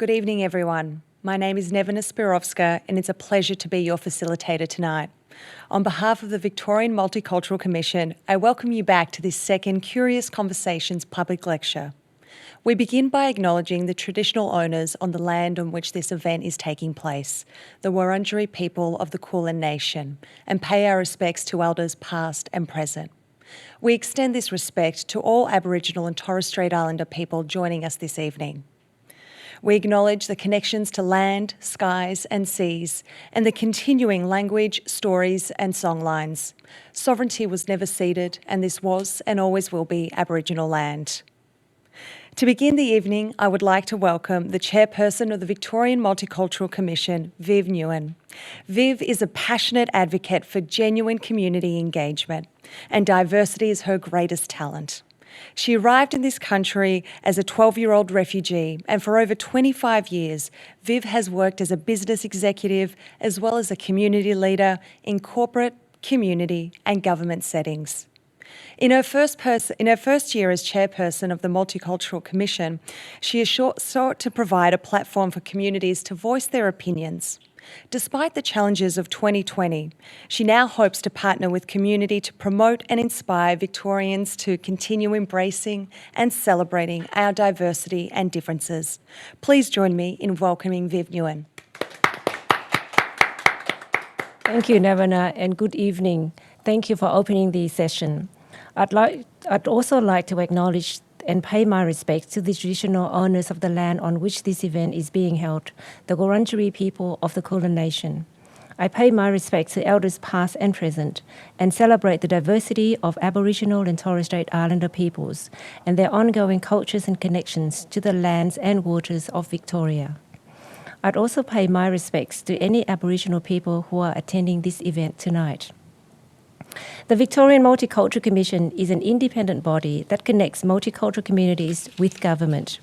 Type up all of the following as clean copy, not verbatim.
Good evening, everyone. My name is Nevena Spirovska, and it's a pleasure to be your facilitator tonight. On behalf of the Victorian Multicultural Commission, I welcome you back to this second Curious Conversations public lecture. We begin by acknowledging the traditional owners on the land on which this event is taking place, the Wurundjeri people of the Kulin Nation, and pay our respects to elders past and present. We extend this respect to all Aboriginal and Torres Strait Islander people joining us this evening. We acknowledge the connections to land, skies and seas, and the continuing language, stories and songlines. Sovereignty was never ceded, and this was and always will be Aboriginal land. To begin the evening, I would like to welcome the Chairperson of the Victorian Multicultural Commission, Viv Nguyen. Viv is a passionate advocate for genuine community engagement, and diversity is her greatest talent. She arrived in this country as a 12-year-old refugee, and for over 25 years, Viv has worked as a business executive as well as a community leader in corporate, community and government settings. In her first year as chairperson of the Multicultural Commission, she has sought to provide a platform for communities to voice their opinions. Despite the challenges of 2020, she now hopes to partner with community to promote and inspire Victorians to continue embracing and celebrating our diversity and differences. Please join me in welcoming Viv Nguyen. Thank you, Nevena, and good evening. Thank you for opening the session. I'd also like to acknowledge and pay my respects to the traditional owners of the land on which this event is being held, the Wurundjeri people of the Kulin Nation. I pay my respects to elders past and present and celebrate the diversity of Aboriginal and Torres Strait Islander peoples and their ongoing cultures and connections to the lands and waters of Victoria. I'd also pay my respects to any Aboriginal people who are attending this event tonight. The Victorian Multicultural Commission is an independent body that connects multicultural communities with government.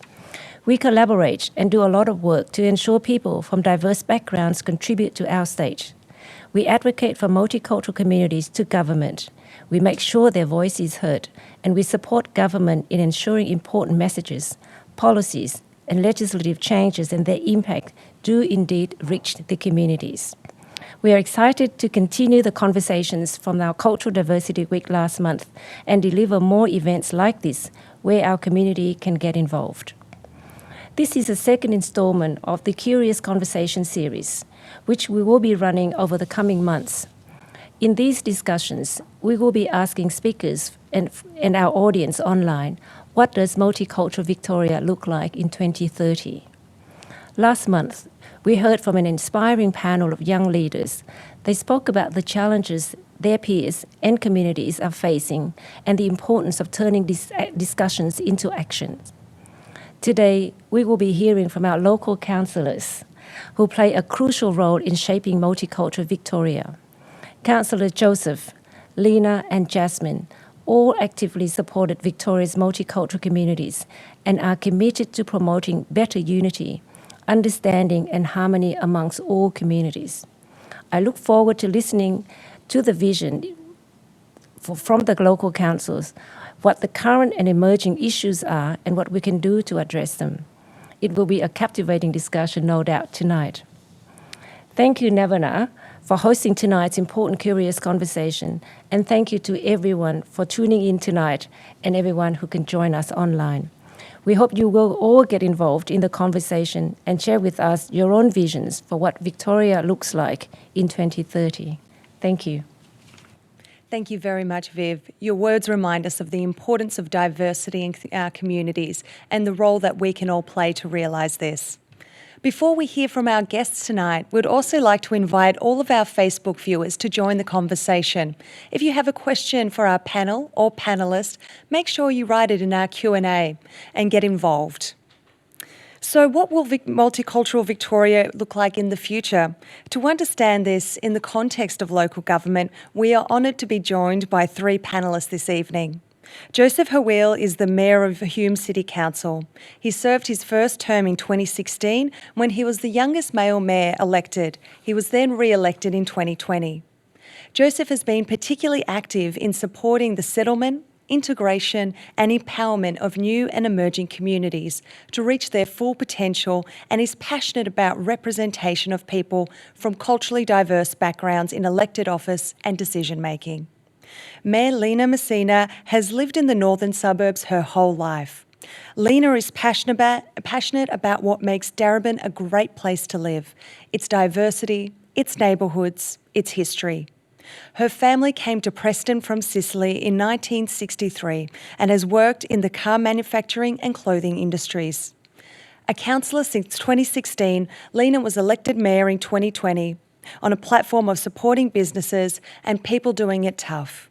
We collaborate and do a lot of work to ensure people from diverse backgrounds contribute to our state. We advocate for multicultural communities to government. We make sure their voice is heard, and we support government in ensuring important messages, policies, and legislative changes and their impact do indeed reach the communities. We are excited to continue the conversations from our Cultural Diversity Week last month and deliver more events like this where our community can get involved. This is the second instalment of the Curious Conversation series, which we will be running over the coming months. In these discussions, we will be asking speakers and our audience online, what does multicultural Victoria look like in 2030? Last month, we heard from an inspiring panel of young leaders. They spoke about the challenges their peers and communities are facing and the importance of turning these discussions into action. Today, we will be hearing from our local councillors who play a crucial role in shaping multicultural Victoria. Councillor Joseph, Lina and Jasmine all actively supported Victoria's multicultural communities and are committed to promoting better unity, understanding and harmony amongst all communities. I look forward to listening to the vision from the local councils, what the current and emerging issues are and what we can do to address them. It will be a captivating discussion, no doubt, tonight. Thank you, Nevena, for hosting tonight's important Curious Conversation, and thank you to everyone for tuning in tonight and everyone who can join us online. We hope you will all get involved in the conversation and share with us your own visions for what Victoria looks like in 2030. Thank you. Thank you very much, Viv. Your words remind us of the importance of diversity in our communities and the role that we can all play to realise this. Before we hear from our guests tonight, we'd also like to invite all of our Facebook viewers to join the conversation. If you have a question for our panel or panellist, make sure you write it in our Q&A and get involved. So what will multicultural Victoria look like in the future? To understand this in the context of local government, we are honoured to be joined by three panellists this evening. Joseph Hawil is the Mayor of Hume City Council. He served his first term in 2016 when he was the youngest male mayor elected. He was then re-elected in 2020. Joseph has been particularly active in supporting the settlement, integration and empowerment of new and emerging communities to reach their full potential, and is passionate about representation of people from culturally diverse backgrounds in elected office and decision-making. Mayor Lina Messina has lived in the northern suburbs her whole life. Lina is passionate about what makes Darebin a great place to live, its diversity, its neighbourhoods, its history. Her family came to Preston from Sicily in 1963 and has worked in the car manufacturing and clothing industries. A councillor since 2016, Lina was elected mayor in 2020 on a platform of supporting businesses and people doing it tough.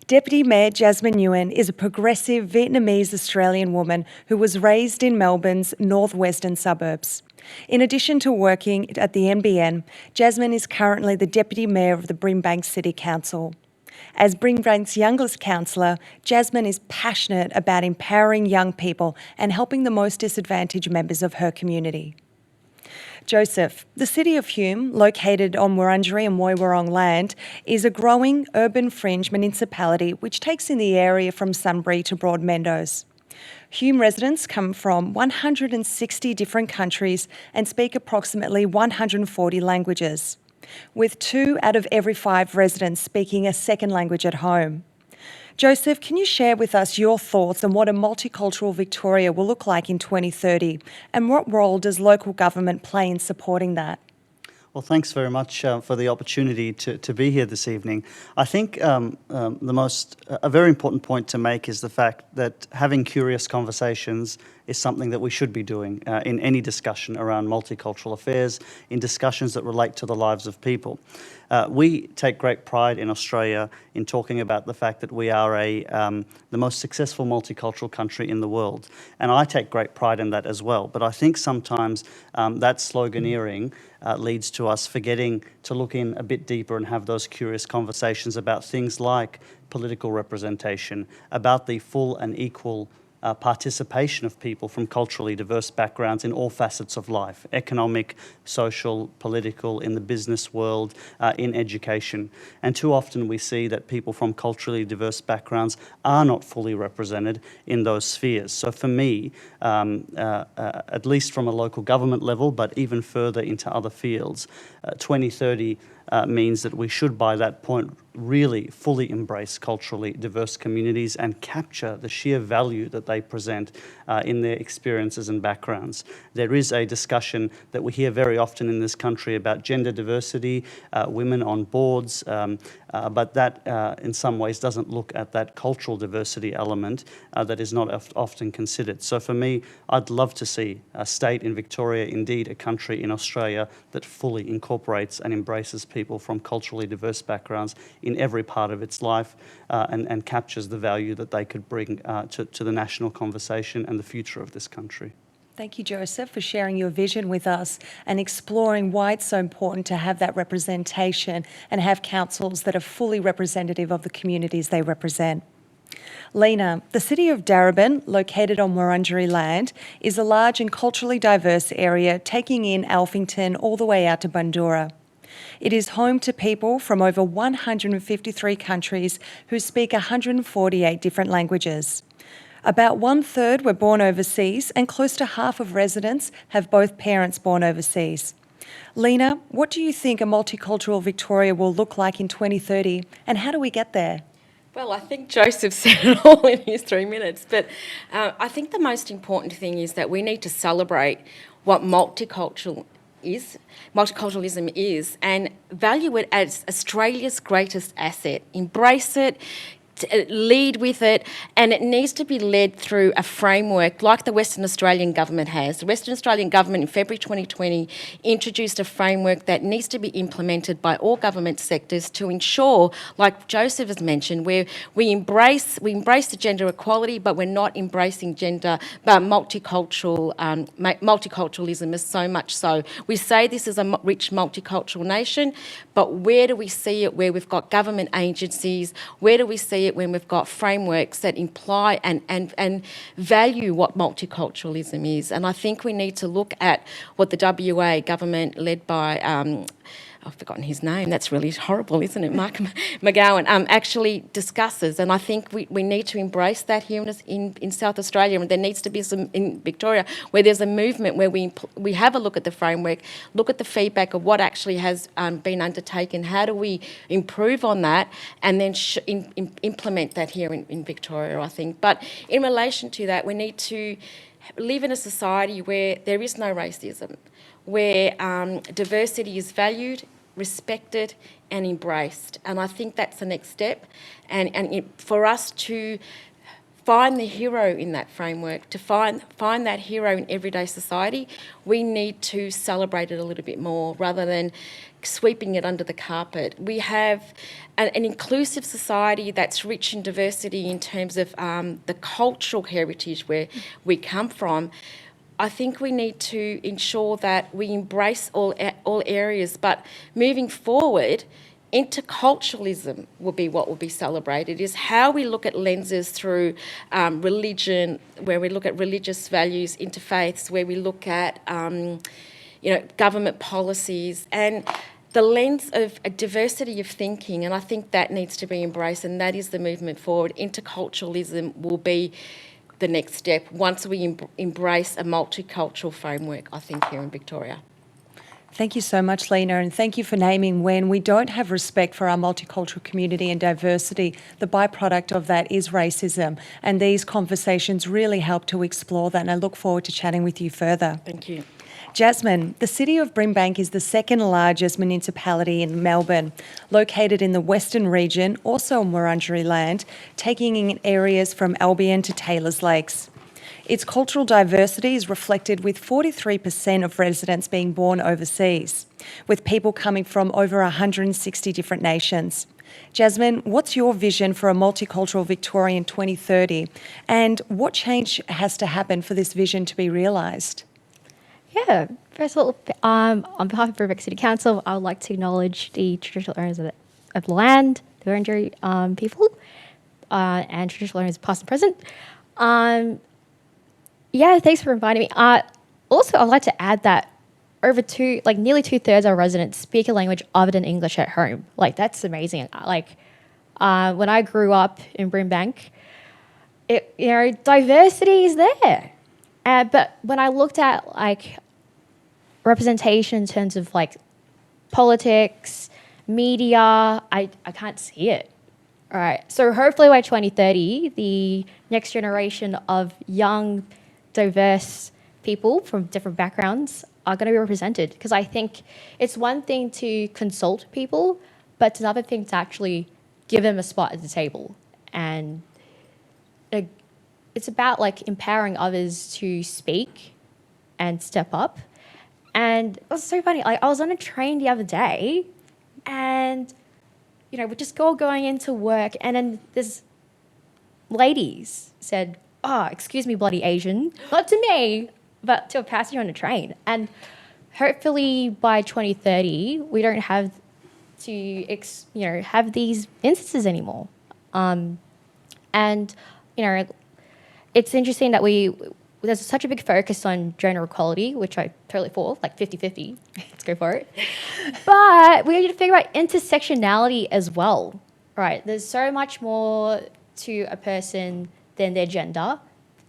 Deputy Mayor Jasmine Nguyen is a progressive Vietnamese Australian woman who was raised in Melbourne's northwestern suburbs. In addition to working at the NBN, Jasmine is currently the Deputy Mayor of the Brimbank City Council. As Brimbank's youngest councillor, Jasmine is passionate about empowering young people and helping the most disadvantaged members of her community. Joseph, the city of Hume, located on Wurundjeri and Woiwurrung land, is a growing urban fringe municipality which takes in the area from Sunbury to Broadmeadows. Hume residents come from 160 different countries and speak approximately 140 languages, with 2 out of every 5 residents speaking a second language at home. Joseph, can you share with us your thoughts on what a multicultural Victoria will look like in 2030, and what role does local government play in supporting that? Well, thanks very much for the opportunity to be here this evening. I think a very important point to make is the fact that having curious conversations is something that we should be doing in any discussion around multicultural affairs, in discussions that relate to the lives of people. We take great pride in Australia in talking about the fact that we are the most successful multicultural country in the world. And I take great pride in that as well. But I think sometimes that sloganeering leads to us forgetting to look in a bit deeper and have those curious conversations about things like political representation, about the full and equal participation of people from culturally diverse backgrounds in all facets of life: economic, social, political, in the business world, in education. And too often we see that people from culturally diverse backgrounds are not fully represented in those spheres. So for me, at least from a local government level, but even further into other fields, 2030 means that we should, by that point, really fully embrace culturally diverse communities and capture the sheer value that they present in their experiences and backgrounds. There is a discussion that we hear very often in this country about gender diversity, women on boards, but that in some ways doesn't look at that cultural diversity element that is not often considered. So for me, I'd love to see a state in Victoria, indeed a country in Australia, that fully incorporates and embraces people from culturally diverse backgrounds in every part of its life and captures the value that they could bring to the national conversation and the future of this country. Thank you, Joseph, for sharing your vision with us and exploring why it's so important to have that representation and have councils that are fully representative of the communities they represent. Lina, the city of Darebin, located on Wurundjeri land, is a large and culturally diverse area taking in Alphington all the way out to Bundoora. It is home to people from over 153 countries who speak 148 different languages. About 1/3 were born overseas, and close to half of residents have both parents born overseas. Lina, what do you think a multicultural Victoria will look like in 2030, and how do we get there? Well, I think Joseph said it all in his 3 minutes, but I think the most important thing is that we need to celebrate what multiculturalism is, and value it as Australia's greatest asset. Embrace it, lead with it, and it needs to be led through a framework like the Western Australian government has. The Western Australian government in February 2020 introduced a framework that needs to be implemented by all government sectors to ensure, like Joseph has mentioned, where we embrace the gender equality, but we're not embracing multiculturalism as so much so. We say this is a rich multicultural nation, but where do we see it where we've got government agencies? Where do we see it when we've got frameworks that imply and value what multiculturalism is? And I think we need to look at what the WA government led by I've forgotten his name, that's really horrible, isn't it? Mark McGowan actually discusses, and I think we need to embrace that here in South Australia, and there needs to be some in Victoria where there's a movement where we have a look at the framework, look at the feedback of what actually has been undertaken, how do we improve on that, and then implement that here in Victoria, I think. But in relation to that, we need to live in a society where there is no racism, where diversity is valued, respected and embraced. And I think that's the next step. And for us to find the hero in that framework, to find that hero in everyday society, we need to celebrate it a little bit more rather than sweeping it under the carpet. We have an inclusive society that's rich in diversity in terms of the cultural heritage where we come from. I think we need to ensure that we embrace all areas, but moving forward, interculturalism will be what will be celebrated, is how we look at lenses through religion, where we look at religious values, interfaiths, where we look at government policies and the lens of a diversity of thinking, and I think that needs to be embraced, and that is the movement forward. Interculturalism will be the next step once we embrace a multicultural framework, I think, here in Victoria. Thank you so much, Lina, and thank you for naming when we don't have respect for our multicultural community and diversity, the byproduct of that is racism, and these conversations really help to explore that, and I look forward to chatting with you further. Thank you. Jasmine, the city of Brimbank is the second largest municipality in Melbourne, located in the western region, also on Wurundjeri land, taking in areas from Albion to Taylors Lakes. Its cultural diversity is reflected with 43% of residents being born overseas, with people coming from over 160 different nations. Jasmine, what's your vision for a multicultural Victoria in 2030, and what change has to happen for this vision to be realised? Yeah, first of all, on behalf of Brimbank City Council, I would like to acknowledge the traditional owners of the land, the Wurundjeri people, and traditional owners past and present. Yeah, thanks for inviting me. Also, I'd like to add that nearly 2/3 of our residents speak a language other than English at home. That's amazing. When I grew up in Brimbank, diversity is there. But when I looked at representation in terms of politics, media, I can't see it. All right. So hopefully by 2030, the next generation of young, diverse people from different backgrounds are going to be represented. Because I think it's one thing to consult people, but it's another thing to actually give them a spot at the table. And it's about empowering others to speak and step up. And it was so funny. I was on a train the other day, and we're just going into work, and then this ladies said, "Oh, excuse me, bloody Asian," not to me, but to a passenger on the train. And hopefully by 2030, we don't have to have these instances anymore. It's interesting that there's such a big focus on gender equality, which I totally for, 50-50. Let's go for it. But we need to figure out intersectionality as well. Right? There's so much more to a person than their gender.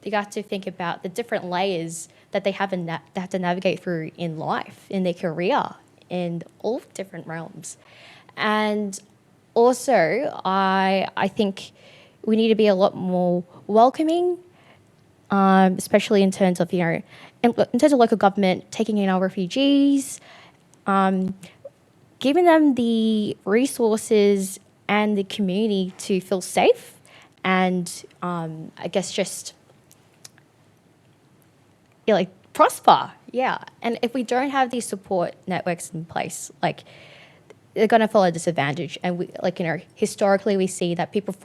You got to think about the different layers that they have to navigate through in life, in their career, in all different realms. And also, I think we need to be a lot more welcoming, especially in terms of in terms of local government taking in our refugees, giving them the resources and the community to feel safe, and I guess just prosper. Yeah, and if we don't have these support networks in place, they're going to fall at a disadvantage. And we, historically, we see that people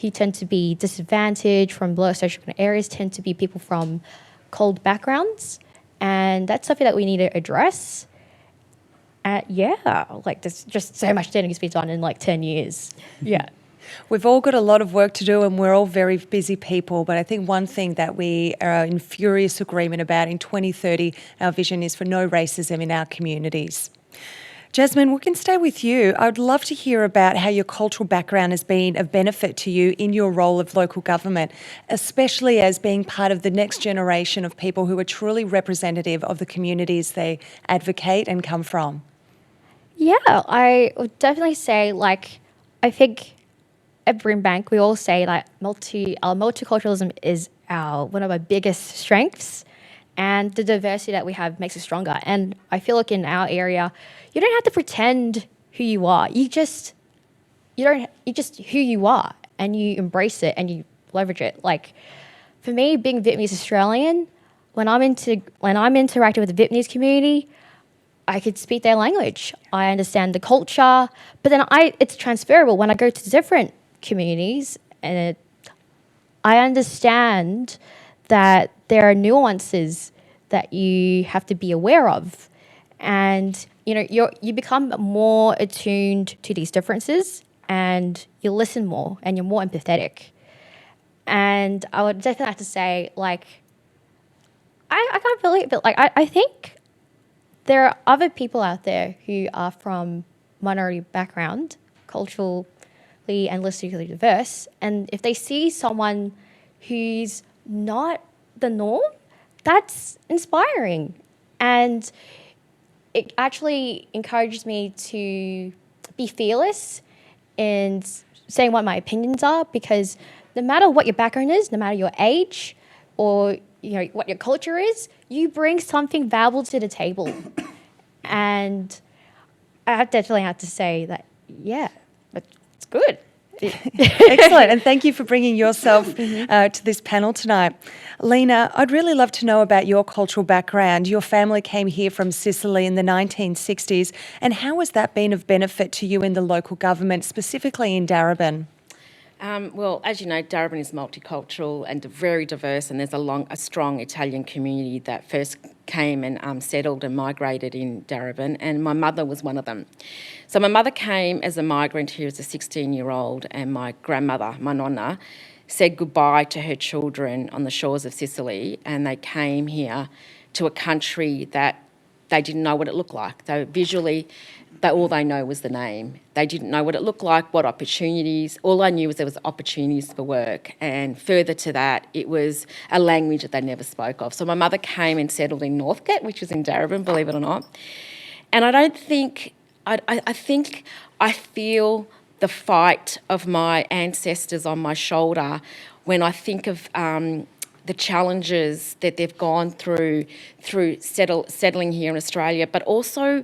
who tend to be disadvantaged from low socioeconomic areas tend to be people from cold backgrounds, and that's something that we need to address. There's just so much that needs to be done in 10 years. Yeah. We've all got a lot of work to do, and we're all very busy people, but I think one thing that we are in furious agreement about in 2030, our vision is for no racism in our communities. Jasmine, we can stay with you. I would love to hear about how your cultural background has been of benefit to you in your role of local government, especially as being part of the next generation of people who are truly representative of the communities they advocate and come from. Yeah, I would definitely say, I think at Brimbank, we all say that our multiculturalism is one of our biggest strengths, and the diversity that we have makes us stronger. And I feel like in our area, you don't have to pretend who you are. You just who you are, and you embrace it and you leverage it. Like for me, being Vietnamese Australian, when I'm interacting with the Vietnamese community, I could speak their language. I understand the culture, but then it's transferable when I go to different communities, and I understand that there are nuances that you have to be aware of, and you become more attuned to these differences, and you listen more, and you're more empathetic. And I would definitely have to say, I can't believe it. I think there are other people out there who are from minority background, culturally and linguistically diverse, and if they see someone who's not the norm, that's inspiring. And it actually encourages me to be fearless in saying what my opinions are, because no matter what your background is, no matter your age or what your culture is, you bring something valuable to the table. And I definitely have to say that, yeah, it's good. Excellent, and thank you for bringing yourself to this panel tonight. Lina, I'd really love to know about your cultural background. Your family came here from Sicily in the 1960s, and how has that been of benefit to you in the local government, specifically in Darebin? Well, as you know, Darebin is multicultural and very diverse, and there's a strong Italian community that first came and settled and migrated in Darebin, and my mother was one of them. So my mother came as a migrant here as a 16-year-old, and my grandmother, my nonna, said goodbye to her children on the shores of Sicily, and they came here to a country that they didn't know what it looked like. All they know was the name. They didn't know what it looked like, what opportunities. All I knew was there was opportunities for work. And further to that, it was a language that they never spoke of. So my mother came and settled in Northcote, which was in Daruban, believe it or not. And I think I feel the fight of my ancestors on my shoulder when I think of the challenges that they've gone through settling here in Australia, but also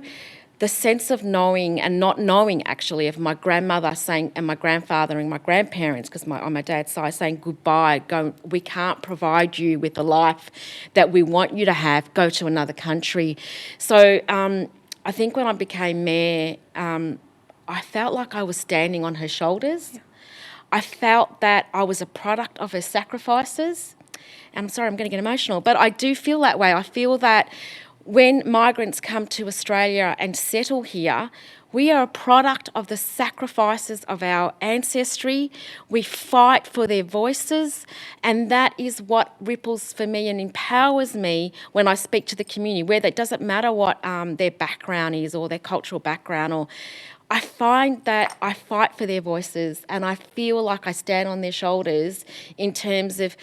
the sense of knowing and not knowing, actually, of my grandmother saying, and my grandfather and my grandparents, because on my dad's side, saying goodbye, we can't provide you with the life that we want you to have, go to another country. So I think when I became mayor, I felt like I was standing on her shoulders. Yeah. I felt that I was a product of her sacrifices. And I'm sorry, I'm going to get emotional, but I do feel that way. I feel that when migrants come to Australia and settle here, we are a product of the sacrifices of our ancestry. We fight for their voices, and that is what ripples for me and empowers me when I speak to the community, where it doesn't matter what their background is or their cultural background. I find that I fight for their voices, and I feel like I stand on their shoulders in terms of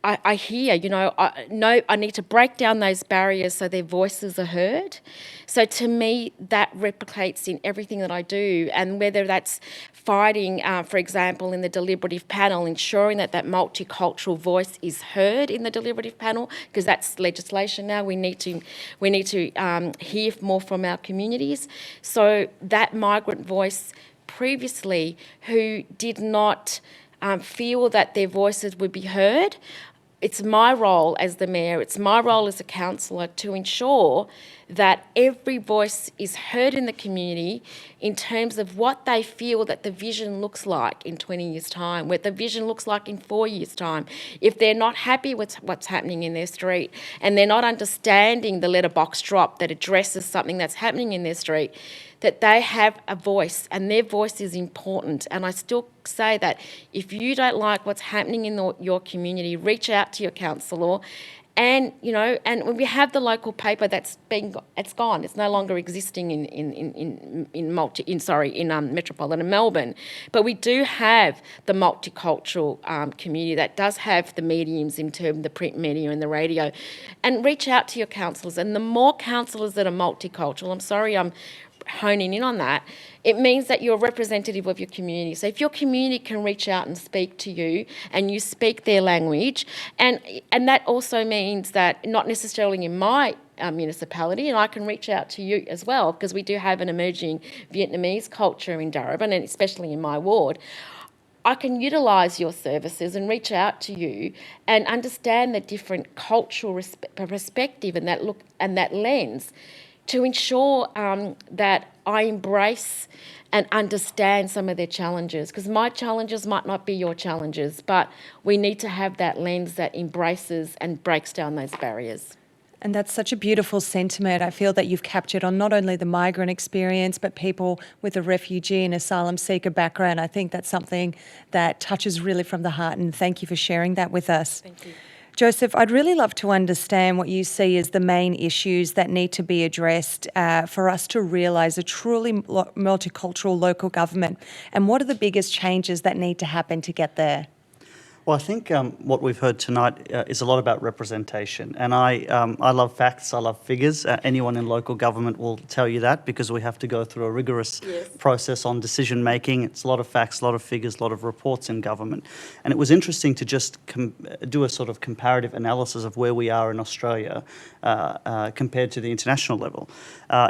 I hear, I need to break down those barriers so their voices are heard. So to me, that replicates in everything that I do, and whether that's fighting, for example, in the deliberative panel, ensuring that multicultural voice is heard in the deliberative panel, because that's legislation now. We need to hear more from our communities. So that migrant voice previously who did not feel that their voices would be heard, it's my role as the mayor, it's my role as a councillor to ensure that every voice is heard in the community in terms of what they feel that the vision looks like in 20 years' time, what the vision looks like in 4 years' time. If they're not happy with what's happening in their street and they're not understanding the letterbox drop that addresses something that's happening in their street, that they have a voice, and their voice is important. And I still say that if you don't like what's happening in your community, reach out to your councillor And, you know, and when we have the local paper it's gone. It's no longer existing in metropolitan Melbourne. But we do have the multicultural community that does have the mediums in terms of the print media and the radio. And reach out to your councillors. And the more councillors that are multicultural, I'm sorry I'm honing in on that, it means that you're representative of your community. So if your community can reach out and speak to you and you speak their language, and that also means that not necessarily in my municipality, and I can reach out to you as well, because we do have an emerging Vietnamese culture in Darebin, and especially in my ward. I can utilise your services and reach out to you and understand the different cultural perspective and that lens, to ensure that I embrace and understand some of their challenges, because my challenges might not be your challenges, but we need to have that lens that embraces and breaks down those barriers. And that's such a beautiful sentiment. I feel that you've captured on not only the migrant experience, but people with a refugee and asylum seeker background. I think that's something that touches really from the heart, and thank you for sharing that with us. Thank you. Joseph, I'd really love to understand what you see as the main issues that need to be addressed for us to realise a truly multicultural local government, and what are the biggest changes that need to happen to get there? Well, I think what we've heard tonight is a lot about representation, and I love facts, I love figures. Anyone in local government will tell you that, because we have to go through a rigorous process on decision making. It's a lot of facts, a lot of figures, a lot of reports in government. And it was interesting to just do a sort of comparative analysis of where we are in Australia compared to the international level.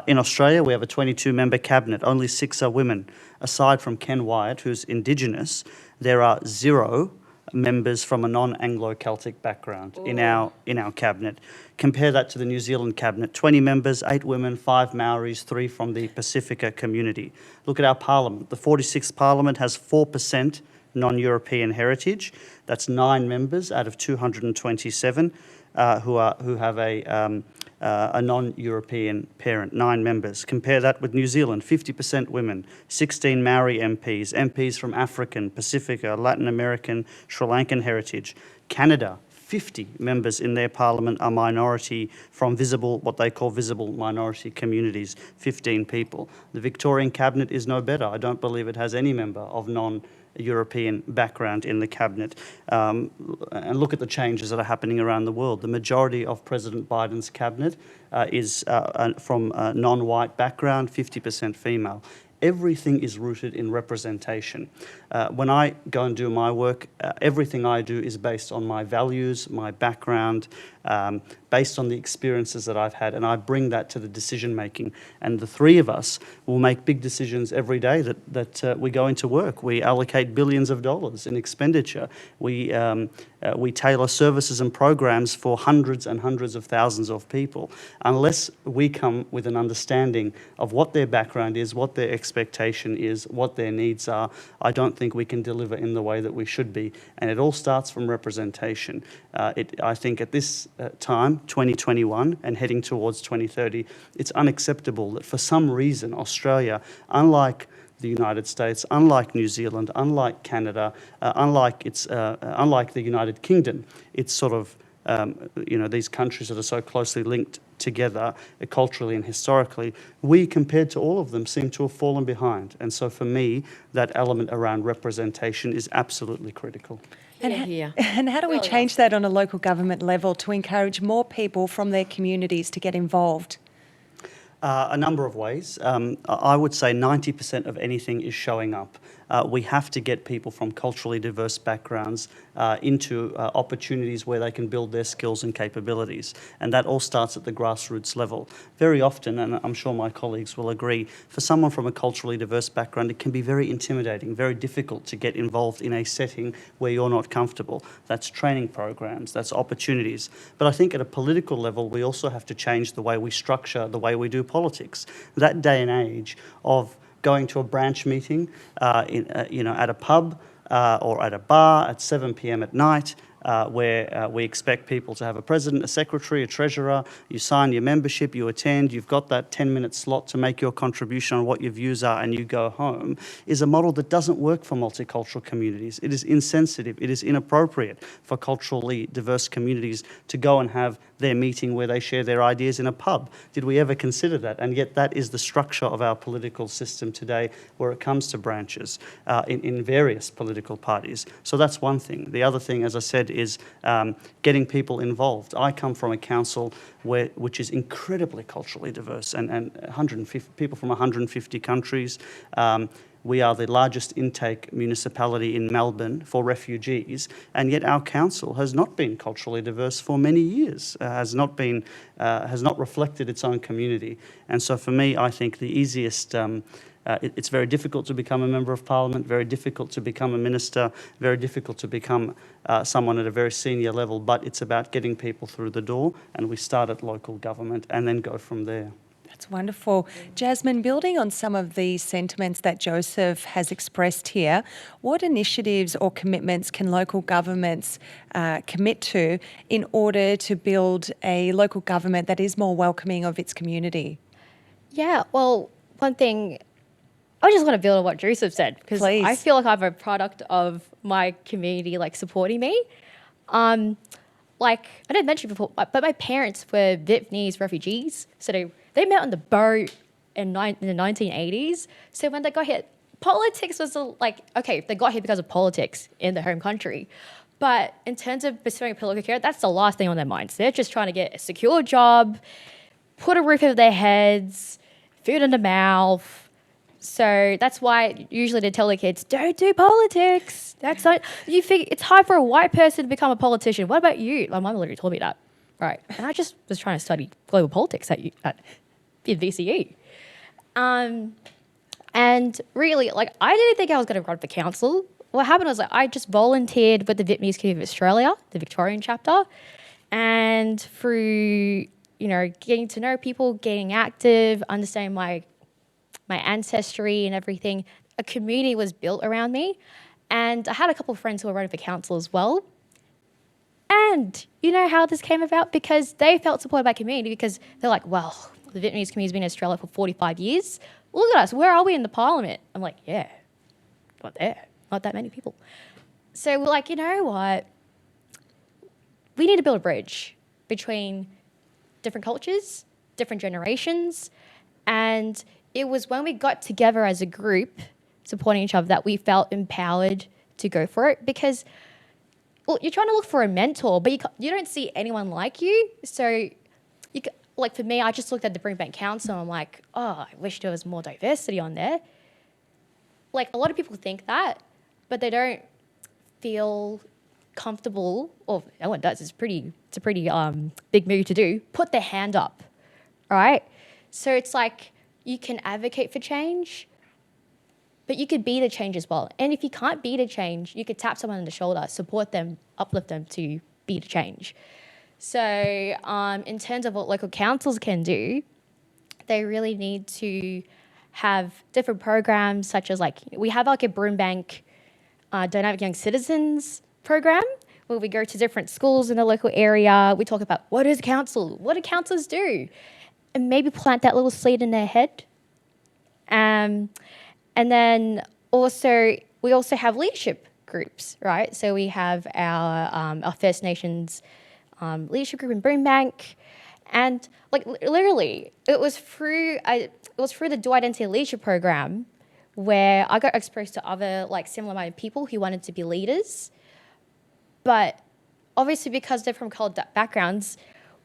In Australia, we have a 22-member cabinet. Only 6 are women. Aside from Ken Wyatt, who's Indigenous, there are 0 members from a non-Anglo-Celtic background in our cabinet. Compare that to the New Zealand cabinet: 20 members, 8 women, 5 Maoris, 3 from the Pacifica community. Look at our parliament. The 46th parliament has 4% non-European heritage. That's 9 members out of 227 who have a non-European parent, 9 members. Compare that with New Zealand: 50% women, 16 Maori MPs from African, Pacifica, Latin American, Sri Lankan heritage. Canada, 50 members in their parliament are minority from what they call visible minority communities, 15 people. The Victorian cabinet is no better. I don't believe it has any member of non-European background in the cabinet. And look at the changes that are happening around the world. The majority of President Biden's cabinet is from a non-white background, 50% female. Everything is rooted in representation. When I go and do my work, everything I do is based on my values, my background, based on the experiences that I've had, and I bring that to the decision making. And the 3 of us will make big decisions every day that we go into work. We allocate billions of dollars in expenditure. We tailor services and programs for hundreds and hundreds of thousands of people. Unless we come with an understanding of what their background is, what their expectation is, what their needs are, I don't think we can deliver in the way that we should be. And it all starts from representation. I think at this time, 2021 and heading towards 2030, it's unacceptable that for some reason Australia, unlike the United States, unlike New Zealand, unlike Canada, unlike the United Kingdom, it's sort of these countries that are so closely linked together culturally and historically, we, compared to all of them, seem to have fallen behind. And so for me, that element around representation is absolutely critical. And how do we change that on a local government level to encourage more people from their communities to get involved? A number of ways. I would say 90% of anything is showing up. We have to get people from culturally diverse backgrounds into opportunities where they can build their skills and capabilities. And that all starts at the grassroots level. Very often, and I'm sure my colleagues will agree, for someone from a culturally diverse background, it can be very intimidating, very difficult to get involved in a setting where you're not comfortable. That's training programs, that's opportunities. But I think at a political level, we also have to change the way we structure, the way we do politics. That day and age of going to a branch meeting at a pub or at a bar at 7 p.m. at night, where we expect people to have a president, a secretary, a treasurer. You sign your membership, you attend, you've got that 10-minute slot to make your contribution on what your views are, and you go home, is a model that doesn't work for multicultural communities. It is insensitive. It is inappropriate for culturally diverse communities to go and have their meeting where they share their ideas in a pub. Did we ever consider that? And yet that is the structure of our political system today, where it comes to branches in various political parties. So that's one thing. The other thing, as I said, is getting people involved. I come from a council which is incredibly culturally diverse, and 150 people from 150 countries. We are the largest intake municipality in Melbourne for refugees, and yet our council has not been culturally diverse for many years, has not reflected its own community. And so for me, I think the easiest, it's very difficult to become a member of parliament, very difficult to become a minister, very difficult to become someone at a very senior level, but it's about getting people through the door, and we start at local government and then go from there. That's wonderful. Jasmine, building on some of the sentiments that Joseph has expressed here, what initiatives or commitments can local governments commit to in order to build a local government that is more welcoming of its community? Yeah, well, one thing, I just want to build on what Joseph said, because Please. I feel like I'm a product of my community, like, supporting me. Like, I didn't mention before, but my parents were Vietnamese refugees, so they met on the boat in the 1980s. So when they got here, politics was like, okay, they got here because of politics in their home country. But in terms of pursuing political career, that's the last thing on their minds. They're just trying to get a secure job, put a roof over their heads, food in their mouth. So that's why usually they tell their kids, don't do politics. That's not, you think it's hard for a white person to become a politician. What about you? My mum literally told me that. Right. And I just was trying to study global politics at VCE. And really, like, I didn't think I was going to run for council. What happened was, like, I just volunteered with the Vietnamese Community of Australia, the Victorian chapter. And through, getting to know people, getting active, understanding my ancestry and everything, a community was built around me. And I had a couple of friends who were running for council as well. And you know how this came about? Because they felt supported by community, because they're like, well, the Vietnamese community's been in Australia for 45 years. Look at us, where are we in the parliament? I'm like, yeah, not there, not that many people. So we're like, you know what? We need to build a bridge between different cultures, different generations, and it was when we got together as a group, supporting each other, that we felt empowered to go for it. Because, well, you're trying to look for a mentor, but you don't see anyone like you. So, like, for me, I just looked at the Brinbank Council and I'm like, oh, I wish there was more diversity on there. Like, a lot of people think that, but they don't feel comfortable, or no one does. It's a pretty big move to do. Put their hand up, all right? So it's like, you can advocate for change, but you could be the change as well. And if you can't be the change, you could tap someone on the shoulder, support them, uplift them to be the change. So in terms of what local councils can do, they really need to have different programs, such as, like, we have like a Brimbank Dynamic Young Citizens program, where we go to different schools in the local area. We talk about, what is council? What do councillors do? And maybe plant that little seed in their head. And then also, we also have leadership groups, right? So we have our First Nations leadership group in Brimbank. And, like, literally, it was through the Dual Identity Leadership program where I got exposed to other, like, similar-minded people who wanted to be leaders. But obviously, because they're from coloured backgrounds,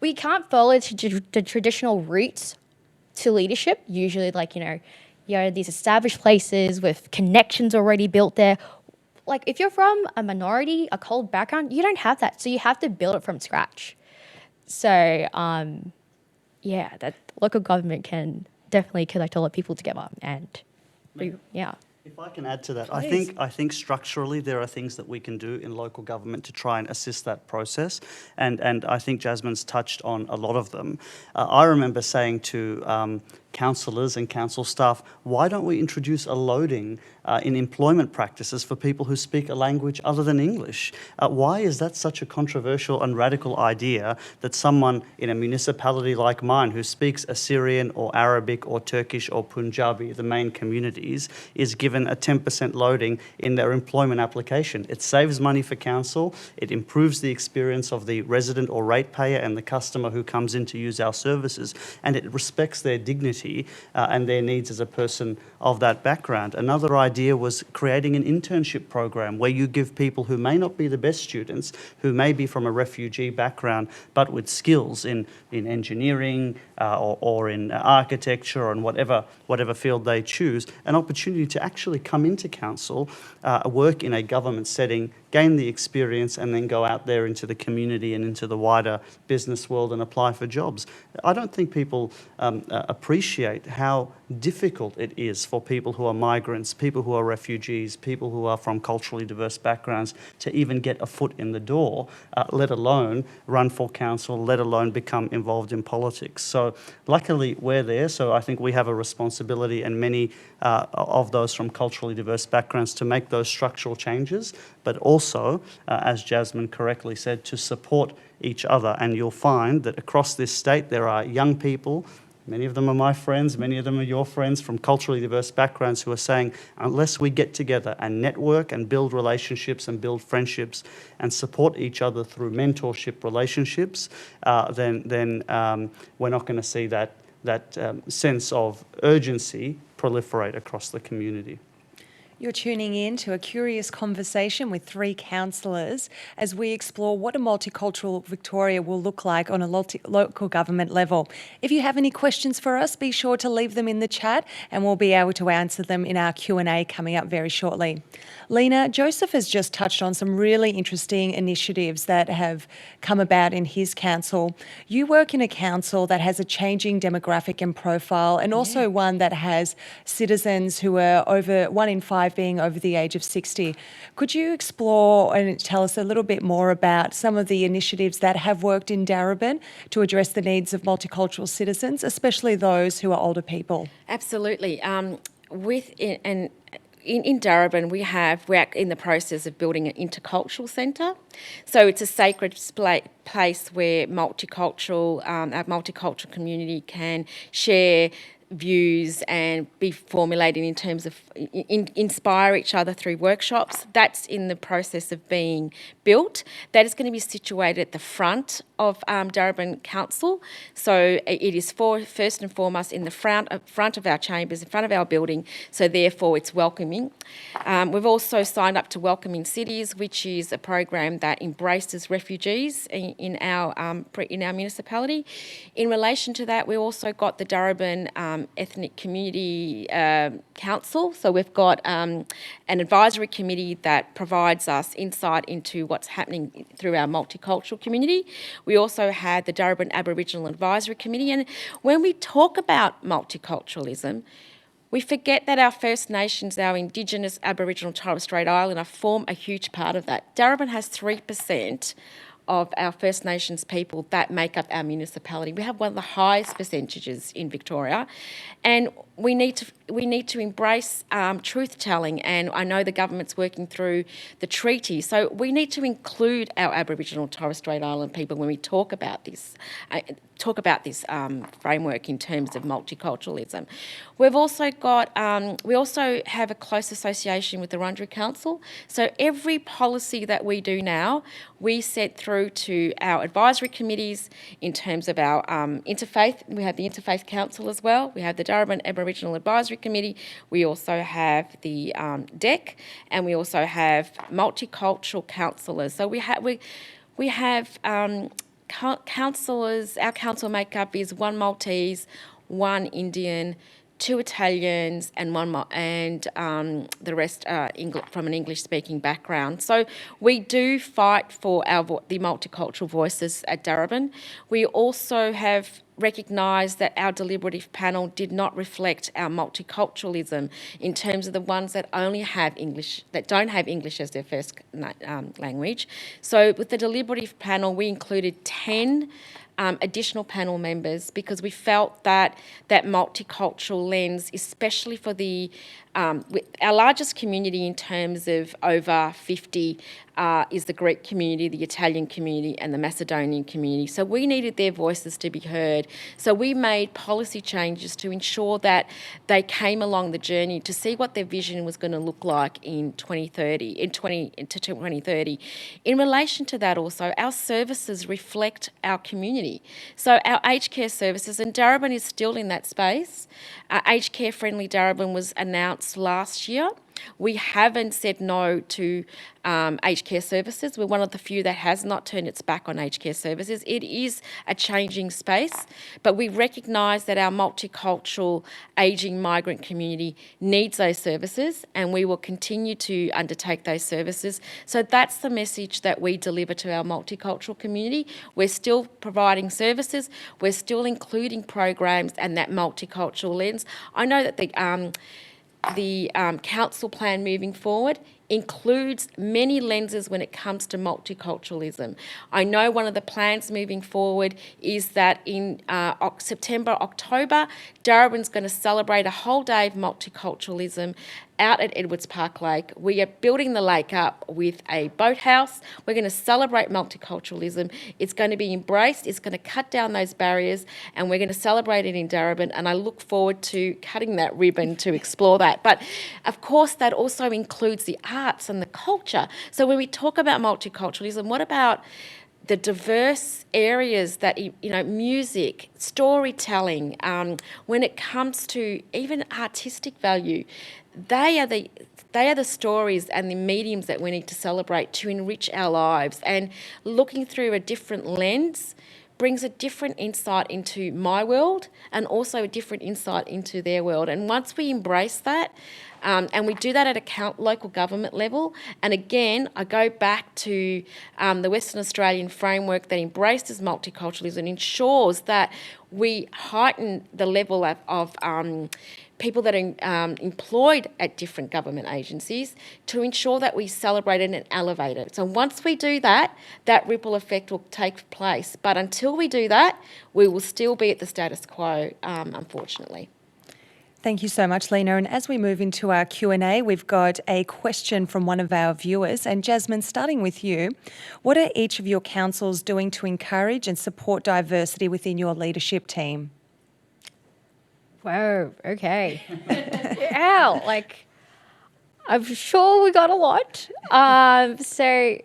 we can't follow the traditional routes to leadership. Usually, like, you're these established places with connections already built there. Like, if you're from a minority, a coloured background, you don't have that. So you have to build it from scratch. So, that local government can definitely connect a lot of people together. And, yeah. If I can add to that, Please. I think structurally there are things that we can do in local government to try and assist that process, and I think Jasmine's touched on a lot of them. I remember saying to councillors and council staff, why don't we introduce a loading in employment practices for people who speak a language other than English? Why is that such a controversial and radical idea that someone in a municipality like mine who speaks Assyrian or Arabic or Turkish or Punjabi, the main communities, is given a 10% loading in their employment application? It saves money for council, it improves the experience of the resident or ratepayer and the customer who comes in to use our services, and it respects their dignity and their needs as a person of that background. Another idea was creating an internship program where you give people who may not be the best students, who may be from a refugee background, but with skills in engineering or in architecture or in whatever field they choose, an opportunity to actually come into council, work in a government setting, gain the experience, and then go out there into the community and into the wider business world and apply for jobs. I don't think people appreciate how difficult it is for people who are migrants, people who are refugees, people who are from culturally diverse backgrounds to even get a foot in the door, let alone run for council, let alone become involved in politics. So luckily we're there, so I think we have a responsibility, and many of those from culturally diverse backgrounds, to make those structural changes, but also, as Jasmine correctly said, to support each other. And you'll find that across this state there are young people, many of them are my friends, many of them are your friends from culturally diverse backgrounds, who are saying, unless we get together and network and build relationships and build friendships and support each other through mentorship relationships, then we're not going to see that sense of urgency proliferate across the community. You're tuning in to a curious conversation with three councillors as we explore what a multicultural Victoria will look like on a local government level. If you have any questions for us, be sure to leave them in the chat and we'll be able to answer them in our Q&A coming up very shortly. Lina, Joseph has just touched on some really interesting initiatives that have come about in his council. You work in a council that has a changing demographic and profile, and also one that has citizens who are over 1 in 5 being over the age of 60. Could you explore and tell us a little bit more about some of the initiatives that have worked in Darebin to address the needs of multicultural citizens, especially those who are older people? Absolutely. In Daruban, we're in the process of building an intercultural centre. So it's a sacred place where our multicultural community can share views and be formulated in terms of inspire each other through workshops. That's in the process of being built. That is going to be situated at the front of Darebin Council. So it is first and foremost in the front of our chambers, in front of our building, so therefore it's welcoming. We've also signed up to Welcoming Cities, which is a program that embraces refugees in our municipality. In relation to that, we also got the Darebin Ethnic Community Council. So we've got an advisory committee that provides us insight into what's happening through our multicultural community. We also had the Daruban Aboriginal Advisory Committee. And when we talk about multiculturalism, we forget that our First Nations, our Indigenous Aboriginal Torres Strait Islander, form a huge part of that. Darebin has 3% of our First Nations people that make up our municipality. We have one of the highest percentages in Victoria, and we need to embrace truth-telling, and I know the government's working through the treaty, so we need to include our Aboriginal Torres Strait Islander people when we talk about this framework in terms of multiculturalism. We've also got, we also have a close association with the Wurundjeri Council. So every policy that we do now, we set through to our advisory committees in terms of our interfaith. We have the Interfaith Council as well. We have the Darebin Aboriginal Advisory Committee. We also have the DEC, and we also have multicultural councillors. So we have councillors. Our council makeup is 1 Maltese, 1 Indian, 2 Italians, and the rest from an English-speaking background. So we do fight for the multicultural voices at Darebin. We also have recognised that our deliberative panel did not reflect our multiculturalism in terms of the ones that only have English, that don't have English as their first language. So with the deliberative panel, we included 10 additional panel members because we felt that that multicultural lens, especially for our largest community in terms of over 50 is the Greek community, the Italian community and the Macedonian community. So we needed their voices to be heard. So we made policy changes to ensure that they came along the journey to see what their vision was going to look like in 2030. In relation to that also, our services reflect our community. So our aged care services, and Darebin is still in that space. Aged care friendly Darebin was announced last year. We haven't said no to aged care services. We're one of the few that has not turned its back on aged care services. It is a changing space, but we recognise that our multicultural ageing migrant community needs those services, and we will continue to undertake those services. So that's the message that we deliver to our multicultural community. We're still providing services, we're still including programs and that multicultural lens. I know that the council plan moving forward includes many lenses when it comes to multiculturalism. I know one of the plans moving forward is that in September, October, Darebin's going to celebrate a whole day of multiculturalism out at Edwards Park Lake. We are building the lake up with a boathouse. We're going to celebrate multiculturalism. It's going to be embraced. It's going to cut down those barriers, and we're going to celebrate it in Darebin. And I look forward to cutting that ribbon to explore that. But of course, that also includes the arts and the culture. So when we talk about multiculturalism, what about the diverse areas that, music, storytelling, when it comes to even artistic value, they are the stories and the mediums that we need to celebrate to enrich our lives. And looking through a different lens brings a different insight into my world and also a different insight into their world. And once we embrace that, and we do that at a local government level, and again, I go back to the Western Australian framework that embraces multiculturalism and ensures that we heighten the level of people that are employed at different government agencies to ensure that we celebrate it and elevate it. So once we do that, that ripple effect will take place. But until we do that, we will still be at the status quo, unfortunately. Thank you so much, Lina. And as we move into our Q&A, we've got a question from one of our viewers. And Jasmine, starting with you, what are each of your councils doing to encourage and support diversity within your leadership team? Whoa, okay. Yeah, I'm sure we got a lot. So are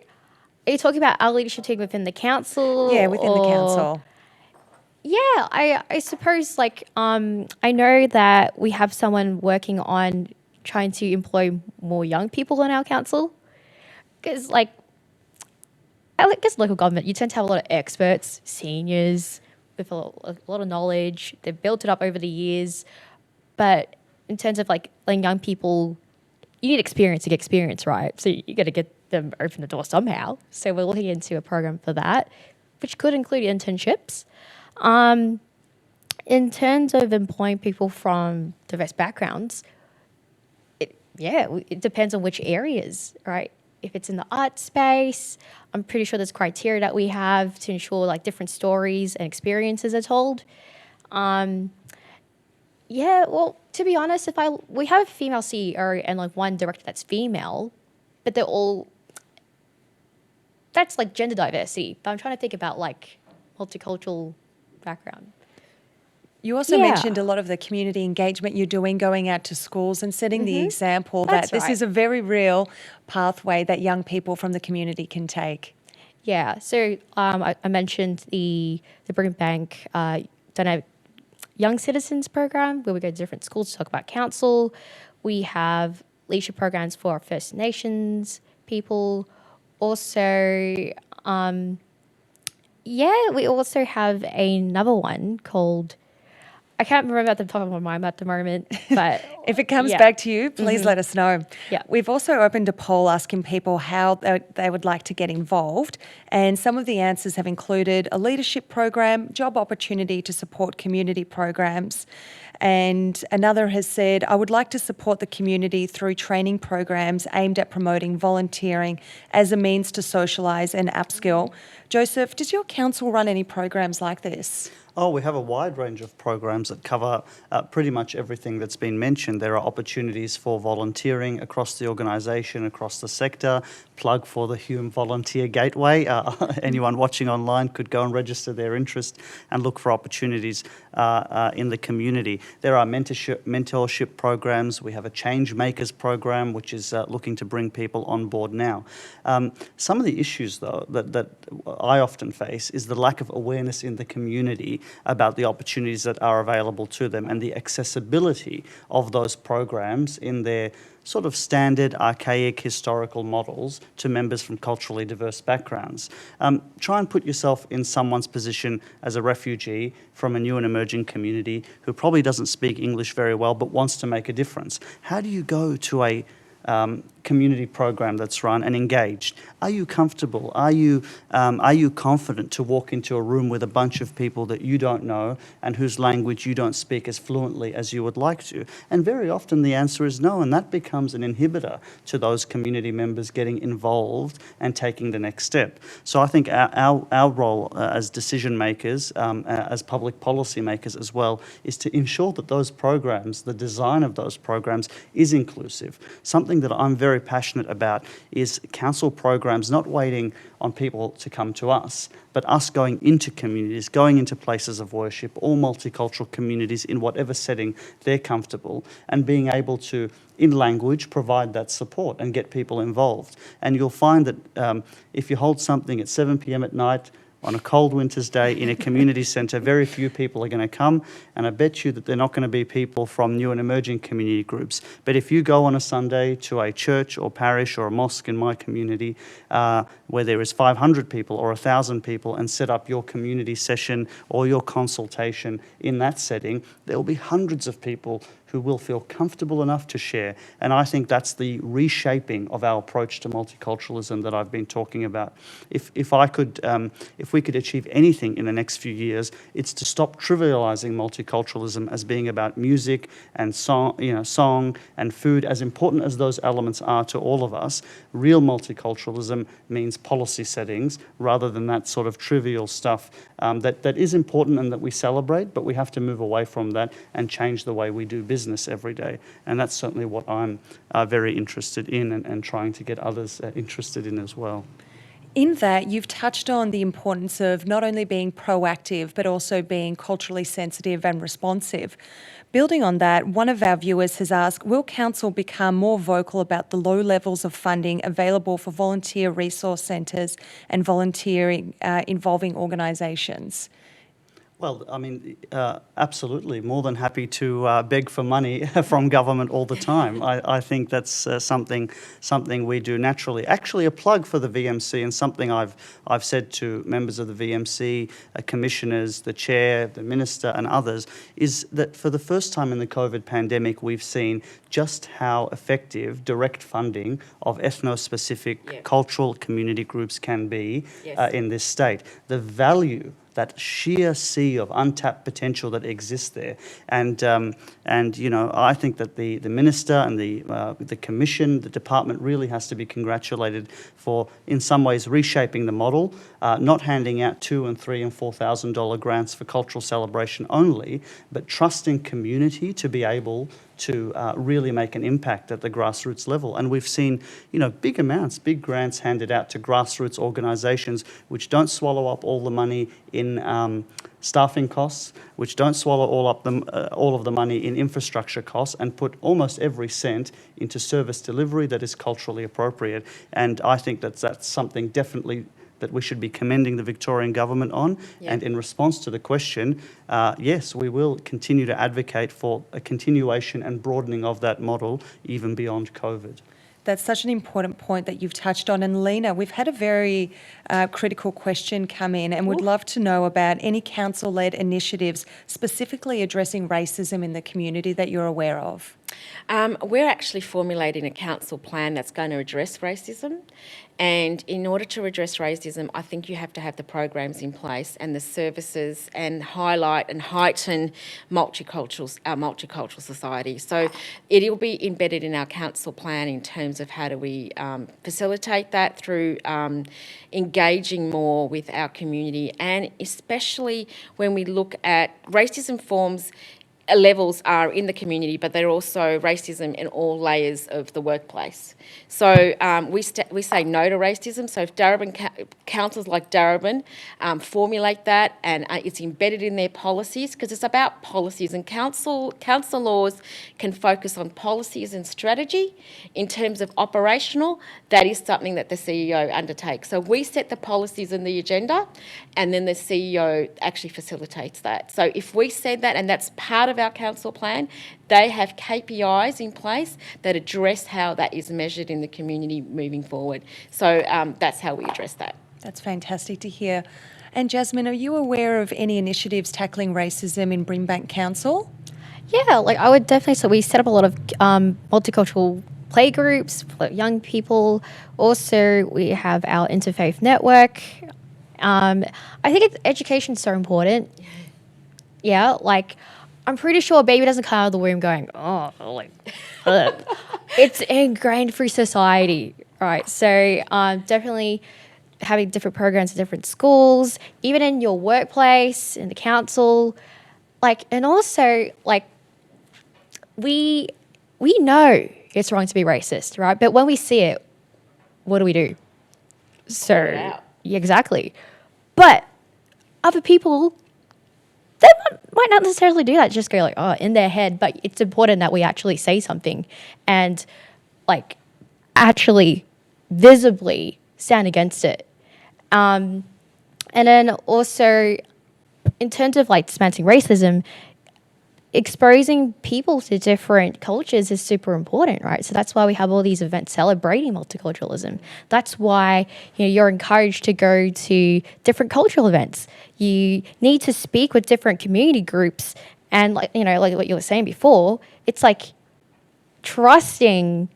you talking about our leadership team within the council? Yeah, within the council. Yeah, I suppose I know that we have someone working on trying to employ more young people in our council. Because I guess local government, you tend to have a lot of experts, seniors, with a lot of knowledge. They've built it up over the years. But in terms of letting young people, you need experience to get experience, right? So you got to get them open the door somehow. So we're looking into a program for that, which could include internships. In terms of employing people from diverse backgrounds, it depends on which areas, right? If it's in the art space, I'm pretty sure there's criteria that we have to ensure different stories and experiences are told. Well, to be honest, we have a female CEO and one director that's female, but they're all, that's gender diversity. But I'm trying to think about multicultural background. You also mentioned a lot of the community engagement you're doing, going out to schools and setting the example that this is a very real pathway that young people from the community can take. Yeah, so I mentioned the Brinbank Dynamic Young Citizens program, where we go to different schools to talk about council. We have leadership programs for our First Nations people. Also, we also have another one called, I can't remember at the top of my mind at the moment, but If it comes Yeah. back to you, please let us know. Yeah. We've also opened a poll asking people how they would like to get involved, and some of the answers have included a leadership program, job opportunity to support community programs, and another has said, I would like to support the community through training programs aimed at promoting volunteering as a means to socialise and upskill. Joseph, does your council run any programs like this? Oh, we have a wide range of programs that cover pretty much everything that's been mentioned. There are opportunities for volunteering across the organisation, across the sector. Plug for the Hume Volunteer Gateway. Anyone watching online could go and register their interest and look for opportunities in the community. There are mentorship programs. We have a Change Makers program, which is looking to bring people on board now. Some of the issues, though, that I often face is the lack of awareness in the community about the opportunities that are available to them and the accessibility of those programs in their sort of standard, archaic, historical models to members from culturally diverse backgrounds. Try and put yourself in someone's position as a refugee from a new and emerging community who probably doesn't speak English very well but wants to make a difference. How do you go to a community program that's run and engaged? Are you comfortable? Are you confident to walk into a room with a bunch of people that you don't know and whose language you don't speak as fluently as you would like to? And very often the answer is no, and that becomes an inhibitor to those community members getting involved and taking the next step. So I think our role as decision makers, as public policy makers as well, is to ensure that those programs, the design of those programs is inclusive. Something that I'm very passionate about is council programs not waiting on people to come to us, but us going into communities, going into places of worship, all multicultural communities in whatever setting they're comfortable, and being able to, in language, provide that support and get people involved. And you'll find that if you hold something at 7 p.m. at night, on a cold winter's day in a community centre, very few people are going to come, and I bet you that they're not going to be people from new and emerging community groups. But if you go on a Sunday to a church or parish or a mosque in my community where there is 500 people or 1,000 people and set up your community session or your consultation in that setting, there will be hundreds of people who will feel comfortable enough to share. And I think that's the reshaping of our approach to multiculturalism that I've been talking about. If we could achieve anything in the next few years, it's to stop trivializing multiculturalism as being about music and song and food. As important as those elements are to all of us, real multiculturalism means policy settings rather than that sort of trivial stuff that is important and that we celebrate, but we have to move away from that and change the way we do business every day. And that's certainly what I'm very interested in and trying to get others interested in as well. In that, you've touched on the importance of not only being proactive, but also being culturally sensitive and responsive. Building on that, one of our viewers has asked, will council become more vocal about the low levels of funding available for volunteer resource centres and volunteering involving organisations? Well, I mean, absolutely. More than happy to beg for money from government all the time. I think that's something we do naturally. Actually, a plug for the VMC, and something I've said to members of the VMC, commissioners, the chair, the minister, and others, is that for the first time in the COVID pandemic, we've seen just how effective direct funding of ethno-specific cultural community groups can be in this state. The value, that sheer sea of untapped potential that exists there, and I think that the minister and the commission, the department really has to be congratulated for, in some ways, reshaping the model, not handing out $2,000 and $3,000 and $4,000 grants for cultural celebration only, but trusting community to be able to really make an impact at the grassroots level. And we've seen, big amounts, big grants handed out to grassroots organisations which don't swallow up all the money in staffing costs, which don't swallow all of the money in infrastructure costs, and put almost every cent into service delivery that is culturally appropriate. And I think that's something definitely that we should be commending the Victorian government on. Yeah. And in response to the question, yes, we will continue to advocate for a continuation and broadening of that model even beyond COVID. That's such an important point that you've touched on. And Lina, we've had a very critical question come in, and would love to know about any council-led initiatives specifically addressing racism in the community that you're aware of. We're actually formulating a council plan that's going to address racism. And in order to address racism, I think you have to have the programs in place and the services and highlight and heighten our multicultural society. So it'll be embedded in our council plan in terms of how do we facilitate that through engaging more with our community, and especially when we look at racism forms. Levels are in the community, but they're also racism in all layers of the workplace. So we say no to racism. So if Darebin councils like Darebin formulate that, and it's embedded in their policies, because it's about policies, and council laws can focus on policies and strategy. In terms of operational, that is something that the CEO undertakes. So we set the policies and the agenda, and then the CEO actually facilitates that. So if we said that, and that's part of our council plan, they have KPIs in place that address how that is measured in the community moving forward. So that's how we address that. That's fantastic to hear. And Jasmine, are you aware of any initiatives tackling racism in Brimbank Council? Yeah, like I would definitely. So we set up a lot of multicultural play groups for young people. Also, we have our interfaith network. I think education is so important. Yeah, like I'm pretty sure a baby doesn't come out of the womb going, oh, like, it's ingrained through society, right? So definitely having different programs in different schools, even in your workplace, in the council, like, and also like we know it's wrong to be racist, right? But when we see it, what do? So yeah, exactly. But other people, they might not necessarily do that, just go like, oh, in their head. But it's important that we actually say something and like actually visibly stand against it. And then also in terms of like dismantling racism, exposing people to different cultures is super important, right? So that's why we have all these events celebrating multiculturalism. That's why you're encouraged to go to different cultural events. You need to speak with different community groups, and like what you were saying before, it's like trusting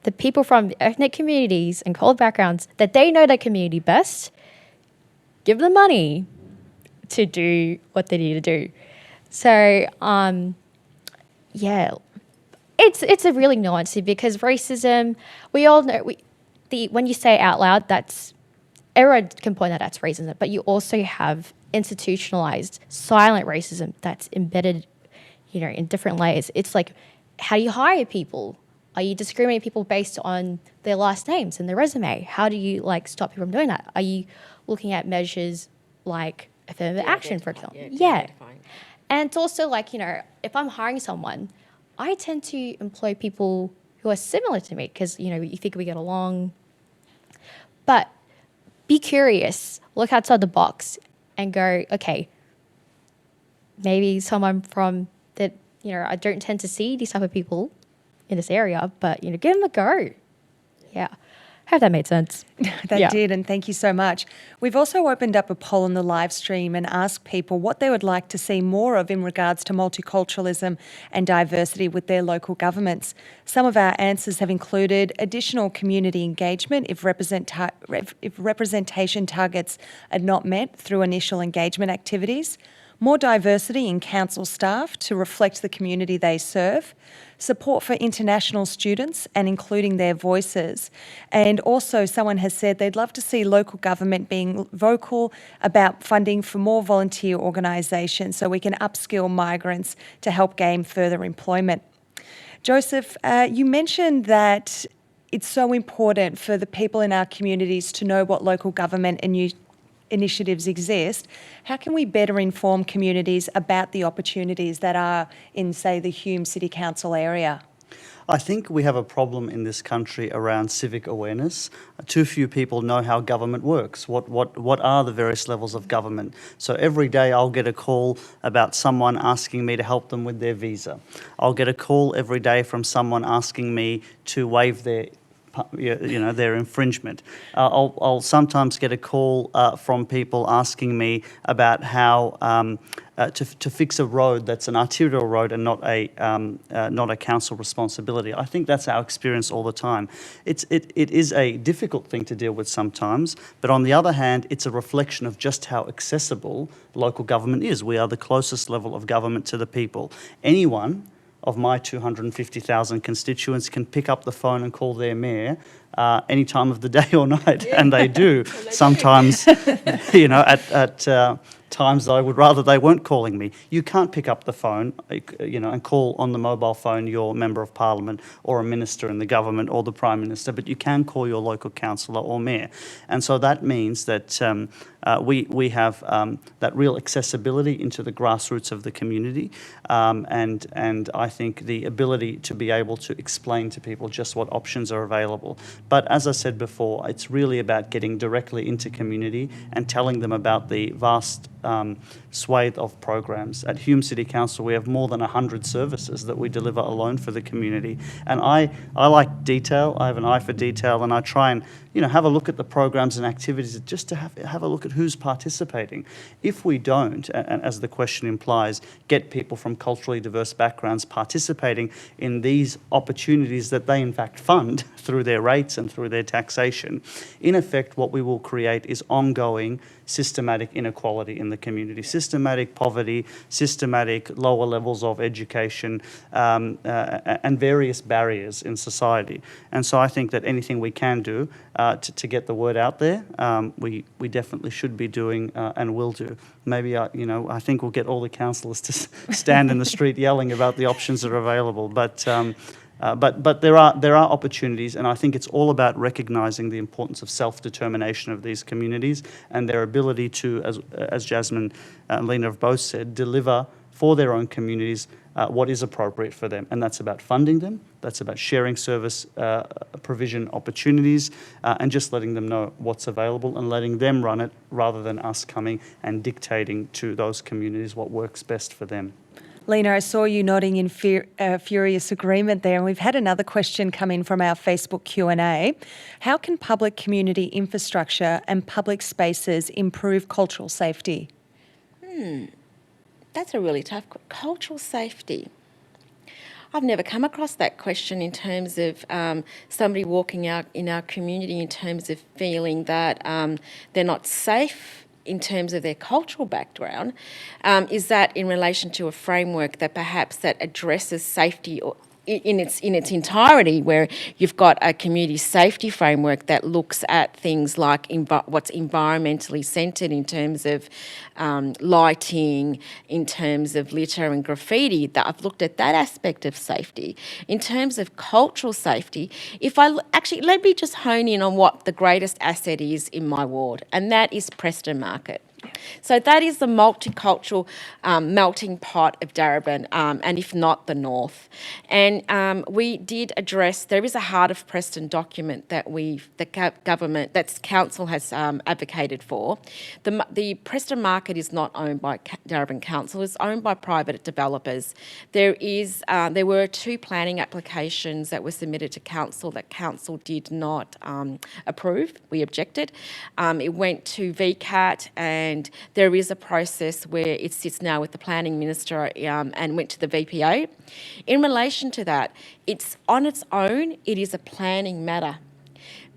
the people from ethnic communities and cultural backgrounds that they know their community best. Give them money to do what they need to do. So, yeah, it's a really nuanced, because racism, we all know, when you say it out loud, everyone can point out that's racism, but you also have institutionalized silent racism that's embedded, in different layers. It's like, how do you hire people? Are you discriminating people based on their last names and their resume? How do you stop people from doing that? Are you looking at measures like affirmative action, for example? Yeah. And it's also if I'm hiring someone, I tend to employ people who are similar to me because, you think we get along. But be curious, look outside the box and go, okay, maybe someone from that, I don't tend to see these type of people in this area, but, give them a go. Yeah. I hope that made sense. That did, and thank you so much. We've also opened up a poll on the live stream and asked people what they would like to see more of in regards to multiculturalism and diversity with their local governments. Some of our answers have included additional community engagement if representation targets are not met through initial engagement activities, more diversity in council staff to reflect the community they serve, support for international students and including their voices. And also someone has said they'd love to see local government being vocal about funding for more volunteer organisations so we can upskill migrants to help gain further employment. Joseph, you mentioned that it's so important for the people in our communities to know what local government and new initiatives exist. How can we better inform communities about the opportunities that are in, say, the Hume City Council area? I think we have a problem in this country around civic awareness. Too few people know how government works. What are the various levels of government? So every day I'll get a call about someone asking me to help them with their visa. I'll get a call every day from someone asking me to waive their infringement. I'll sometimes get a call from people asking me about how to fix a road that's an arterial road and not a council responsibility. I think that's our experience all the time. It is a difficult thing to deal with sometimes, but on the other hand, it's a reflection of just how accessible local government is. We are the closest level of government to the people. Anyone of my 250,000 constituents can pick up the phone and call their mayor any time of the day or night, and they do. Sometimes, at times I would rather they weren't calling me. You can't pick up the phone, and call on the mobile phone your member of parliament or a minister in the government or the prime minister, but you can call your local councillor or mayor. And so that means that we have that real accessibility into the grassroots of the community, and I think the ability to be able to explain to people just what options are available. But as I said before, it's really about getting directly into community and telling them about the vast swathe of programs. At Hume City Council, we have more than 100 services that we deliver alone for the community. And I like detail. I have an eye for detail, and I try and have a look at the programs and activities just to have a look at who's participating. If we don't, and as the question implies, get people from culturally diverse backgrounds participating in these opportunities that they in fact fund through their rates and through their taxation, in effect what we will create is ongoing systematic inequality in the community, systematic poverty, systematic lower levels of education, and various barriers in society. And so I think that anything we can do to get the word out there, we definitely should be doing and will do. Maybe I think we'll get all the councillors to stand in the street yelling about the options that are available. But there are opportunities, and I think it's all about recognising the importance of self-determination of these communities and their ability to, as Jasmine and Lina have both said, deliver for their own communities what is appropriate for them. And that's about funding them, that's about sharing service provision opportunities, and just letting them know what's available and letting them run it rather than us coming and dictating to those communities what works best for them. Lina, I saw you nodding in furious agreement there, and we've had another question come in from our Facebook Q&A. How can public community infrastructure and public spaces improve cultural safety? That's a really tough question. Cultural safety. I've never come across that question in terms of somebody walking out in our community in terms of feeling that they're not safe in terms of their cultural background. Is that in relation to a framework that perhaps that addresses safety or in its entirety, where you've got a community safety framework that looks at things like what's environmentally centred in terms of lighting, in terms of litter and graffiti. That I've looked at that aspect of safety. In terms of cultural safety, let me just hone in on what the greatest asset is in my ward, and that is Preston Market. So that is the multicultural melting pot of Darebin, and if not, the north. And we did address, there is a Heart of Preston document that council has advocated for. The Preston Market is not owned by Darebin Council, it's owned by private developers. There were 2 planning applications that were submitted to council that council did not approve. We objected. It went to VCAT, and there is a process where it sits now with the planning minister and went to the VPA. In relation to that, it's on its own, it is a planning matter.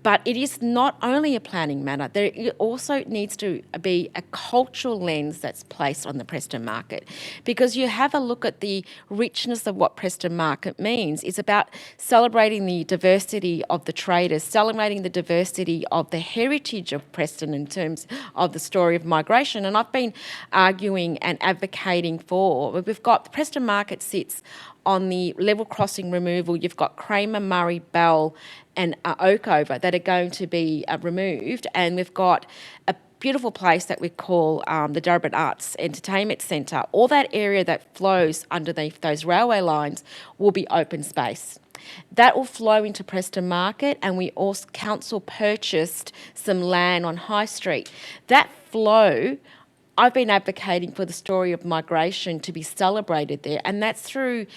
But it is not only a planning matter, there also needs to be a cultural lens that's placed on the Preston Market, because you have a look at the richness of what Preston Market means. It's about celebrating the diversity of the traders, celebrating the diversity of the heritage of Preston in terms of the story of migration. And I've been arguing and advocating for, we've got, the Preston Market sits on the level crossing removal. You've got Kramer, Murray, Bell and Oakover that are going to be removed, and we've got a beautiful place that we call the Daruban Arts Entertainment Centre. All that area that flows underneath those railway lines will be open space. That will flow into Preston Market, and we also, council purchased some land on High Street. That flow I've been advocating for the story of migration to be celebrated there, and that's through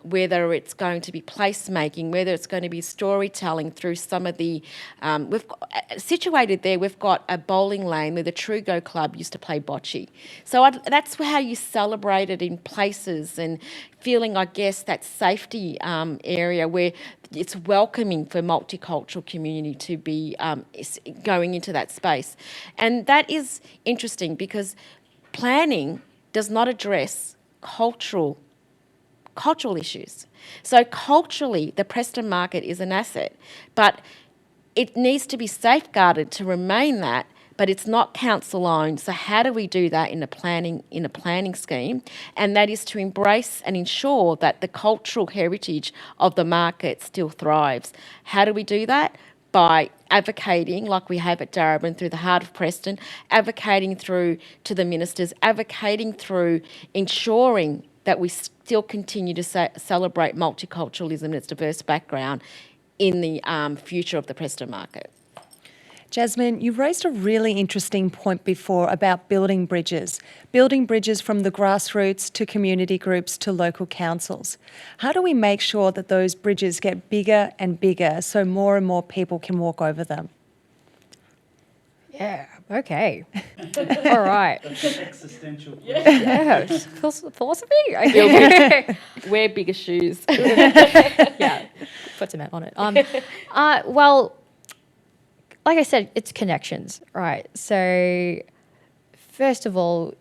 whether it's going to be placemaking, whether it's going to be storytelling through some of the. Situated there, we've got a bowling lane where the Trugo Club used to play bocce. So that's how you celebrate it in places and feeling, I guess, that safety area where it's welcoming for multicultural community to be going into that space. And that is interesting because planning does not address cultural issues. So culturally, the Preston market is an asset, but it needs to be safeguarded to remain that, but it's not council owned. So how do we do that in a planning scheme? And that is to embrace and ensure that the cultural heritage of the market still thrives. How do we do that? By advocating, like we have at Darebin through the Heart of Preston, advocating through to the ministers, advocating through ensuring that we still continue to celebrate multiculturalism and its diverse background in the future of the Preston market. Jasmine, you've raised a really interesting point before about building bridges from the grassroots to community groups to local councils. How do we make sure that those bridges get bigger and bigger so more and more people can walk over them? Yeah, okay. All right. Existential. Yeah, philosophy? Okay. Wear bigger shoes. Yeah, put cement on it. Well, like I said, it's connections, right? So first of all,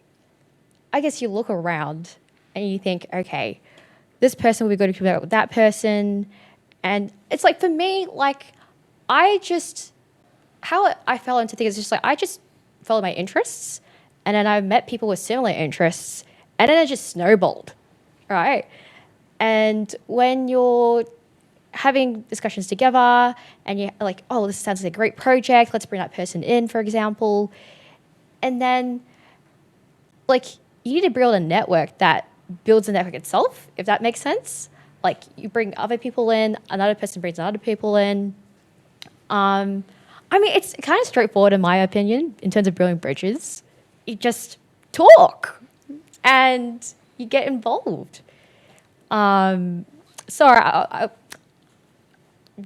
I guess you look around and you think, okay, this person will be good to connect with that person. And it's like, for me, like, how I fell into things is just like, I just follow my interests, and then I met people with similar interests, and then it just snowballed, right? And when you're having discussions together and you're like, oh, this sounds like a great project, let's bring that person in, for example. And then, like, you need to build a network that builds the network itself, if that makes sense. Like, you bring other people in, another person brings other people in. I mean, it's kind of straightforward in my opinion in terms of building bridges. You just talk and you get involved.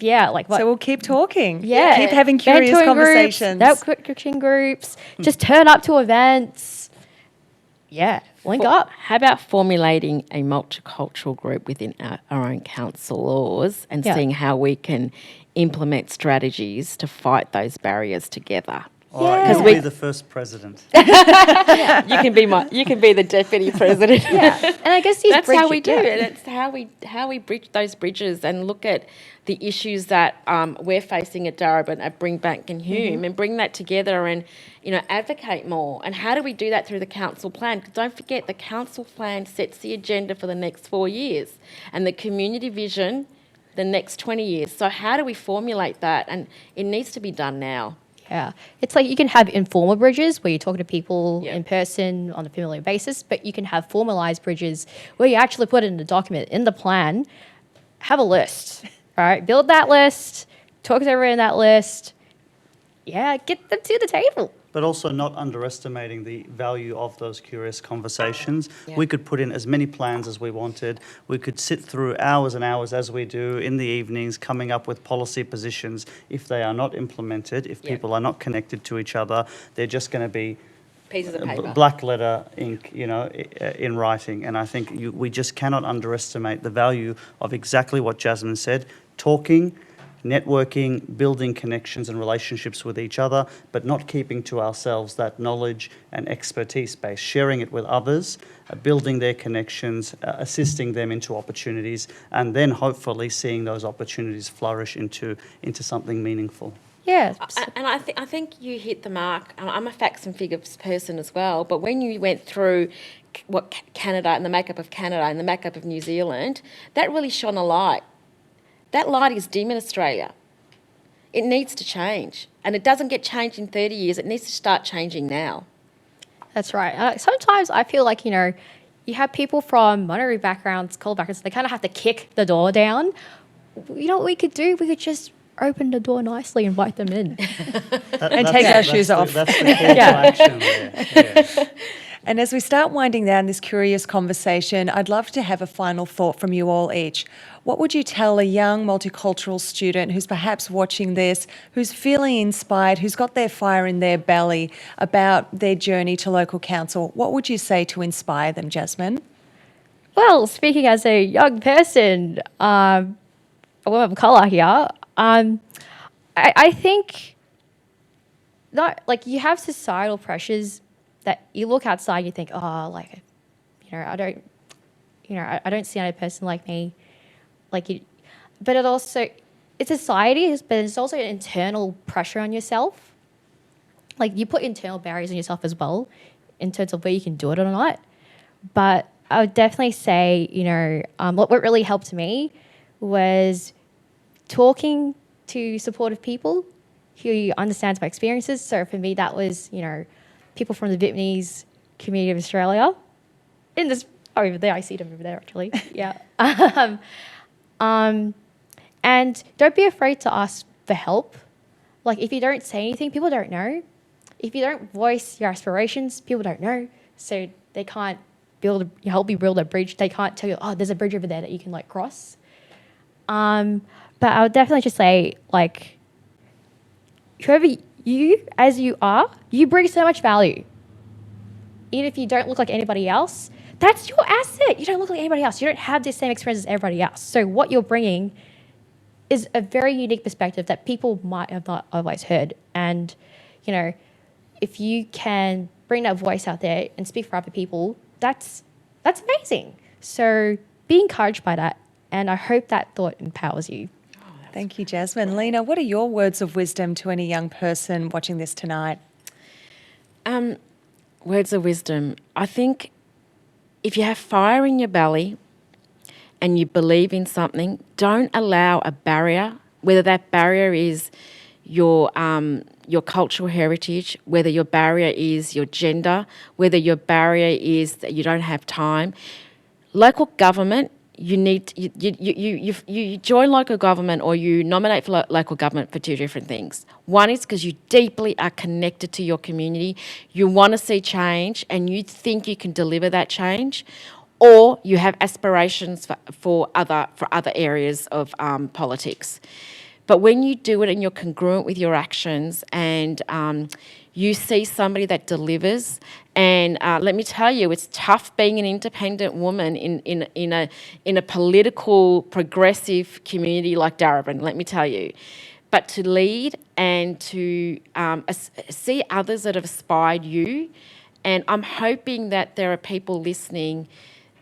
Yeah, like what? So we'll keep talking. Yeah. Keep having curious Mentoring conversations. Groups, networking groups. Just turn up to events. Yeah, link up. How about formulating a multicultural group within our own council laws and seeing how we can implement strategies to fight those barriers together? All right, Yeah. you'll be the first president. You can be the deputy president. Yeah, and I guess That's how we do it. It's how we bridge those bridges and look at the issues that we're facing at Daruban, at Brimbank and Hume, and bring that together and advocate more. And how do we do that through the council plan? Because don't forget, the council plan sets the agenda for the next 4 years, and the community vision the next 20 years. So how do we formulate that? And it needs to be done now. Yeah, it's like you can have informal bridges where you're talking to people in person on a familiar basis, but you can have formalized bridges where you actually put it in the document, in the plan, have a list, all right? Build that list, talk to everyone in that list. Yeah, get them to the table. But also not underestimating the value of those curious conversations. We could put in as many plans as we wanted. We could sit through hours and hours, as we do in the evenings, coming up with policy positions. If they are not implemented, if people are not connected to each other, they're just going to be Pieces of paper. black letter ink, in writing. And I think we just cannot underestimate the value of exactly what Jasmine said, talking, networking, building connections and relationships with each other, but not keeping to ourselves that knowledge and expertise base, sharing it with others, building their connections, assisting them into opportunities, and then hopefully seeing those opportunities flourish into something meaningful. Yeah. And I think you hit the mark. I'm a facts and figures person as well, but when you went through what Canada and the makeup of Canada and the makeup of New Zealand, that really shone a light. That light is dim in Australia. It needs to change. And it doesn't get changed in 30 years. It needs to start changing now. That's right. Sometimes I feel like, you have people from minority backgrounds, cultural backgrounds, they kind of have to kick the door down. You know what we could do? We could just open the door nicely, invite them in. And take our shoes off. That's the call to action there. Yeah. And as we start winding down this curious conversation, I'd love to have a final thought from you all each. What would you tell a young multicultural student who's perhaps watching this, who's feeling inspired, who's got their fire in their belly about their journey to local council? What would you say to inspire them, Jasmine? Well, speaking as a young person, a woman of colour here, I think not like you have societal pressures that you look outside, you think, oh, like, I don't see another person like me, like you. But it's society, but it's also an internal pressure on yourself. Like you put internal barriers on yourself as well, in terms of where you can do it or not. But I would definitely say, what really helped me was talking to supportive people who understands my experiences. So for me, that was, people from the Vietnamese community of Australia. Over there, I see them over there actually. Yeah. And don't be afraid to ask for help. Like if you don't say anything, people don't know. If you don't voice your aspirations, people don't know. So they can't help you build a bridge. They can't tell you, oh, there's a bridge over there that you can cross. But I would definitely just say, whoever you, as you are, you bring so much value. Even if you don't look like anybody else, that's your asset. You don't look like anybody else. You don't have the same experience as everybody else. So what you're bringing is a very unique perspective that people might have not otherwise heard. And, if you can bring that voice out there and speak for other people, that's amazing. So be encouraged by that. And I hope that thought empowers you. Thank you, Jasmine. Lina, what are your words of wisdom to any young person watching this tonight? Words of wisdom. I think if you have fire in your belly and you believe in something, don't allow a barrier, whether that barrier is your cultural heritage, whether your barrier is your gender, whether your barrier is that you don't have time. Local government, you join local government or you nominate for local government for two different things. One is because you deeply are connected to your community, you want to see change and you think you can deliver that change, or you have aspirations for other areas of politics. But when you do it and you're congruent with your actions and you see somebody that delivers, and let me tell you, it's tough being an independent woman in a political, progressive community like Darebin, let me tell you. But to lead and to see others that have inspired you, and I'm hoping that there are people listening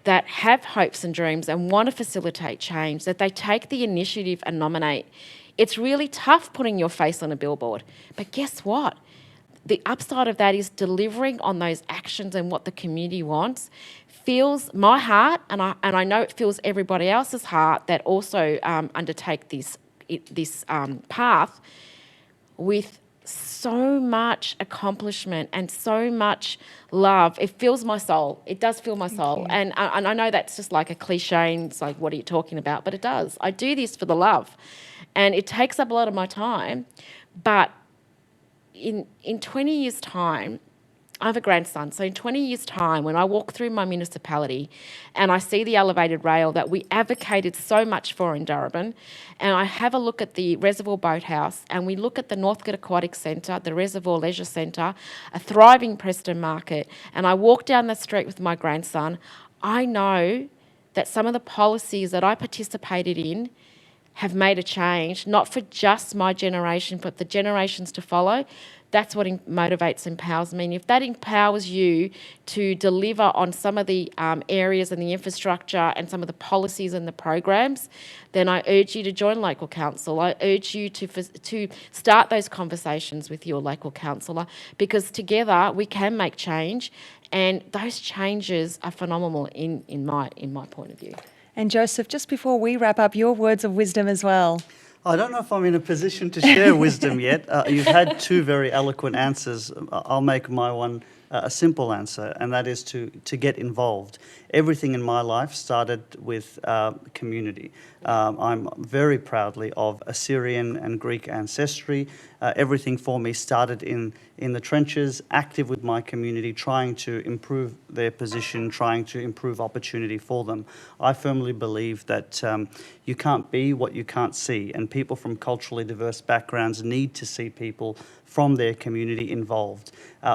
that have hopes and dreams and want to facilitate change, that they take the initiative and nominate. It's really tough putting your face on a billboard, but guess what? The upside of that is delivering on those actions and what the community wants fills my heart, and I know it fills everybody else's heart that also undertake this path with so much accomplishment and so much love. It fills my soul. It does fill my soul. And I know that's just like a cliche and it's like, what are you talking about? But it does. I do this for the love. And it takes up a lot of my time. But in 20 years' time, I have a grandson, so in 20 years' time, when I walk through my municipality and I see the elevated rail that we advocated so much for in Daruban, and I have a look at the Reservoir Boathouse, and we look at the Northcote Aquatic Centre, the Reservoir Leisure Centre, a thriving Preston Market, and I walk down the street with my grandson, I know that some of the policies that I participated in have made a change, not for just my generation, but the generations to follow. That's what motivates and empowers me. And if that empowers you to deliver on some of the areas and the infrastructure and some of the policies and the programs, then I urge you to join local council. I urge you to start those conversations with your local councillor, because together we can make change, and those changes are phenomenal in my point of view. And Joseph, just before we wrap up, your words of wisdom as well. I don't know if I'm in a position to share wisdom yet. You've had two very eloquent answers. I'll make my one a simple answer, and that is to get involved. Everything in my life started with community. I'm very proudly of Assyrian and Greek ancestry. Everything for me started in the trenches, active with my community, trying to improve their position, trying to improve opportunity for them. I firmly believe that you can't be what you can't see, and people from culturally diverse backgrounds need to see people from their community involved.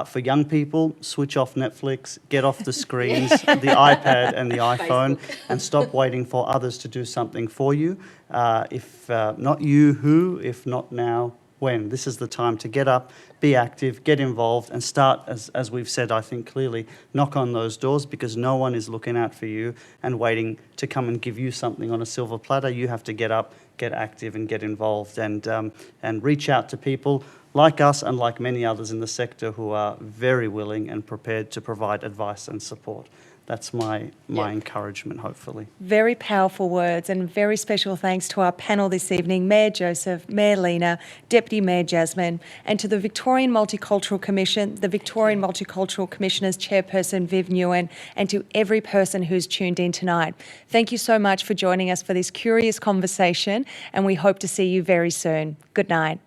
For young people, switch off Netflix, get off the screens, the iPad and the iPhone, and stop waiting for others to do something for you. If not you, who? If not now, when? This is the time to get up, be active, get involved, and start, as we've said, I think clearly, knock on those doors, because no one is looking out for you and waiting to come and give you something on a silver platter. You have to get up, get active, and get involved, and reach out to people like us and like many others in the sector who are very willing and prepared to provide advice and support. That's my encouragement, hopefully. Very powerful words, and very special thanks to our panel this evening, Mayor Joseph, Mayor Lina, Deputy Mayor Jasmine, and to the Victorian Multicultural Commission, the Victorian Multicultural Commissioner's Chairperson, Viv Nguyen, and to every person who's tuned in tonight. Thank you so much for joining us for this curious conversation, and we hope to see you very soon. Good night.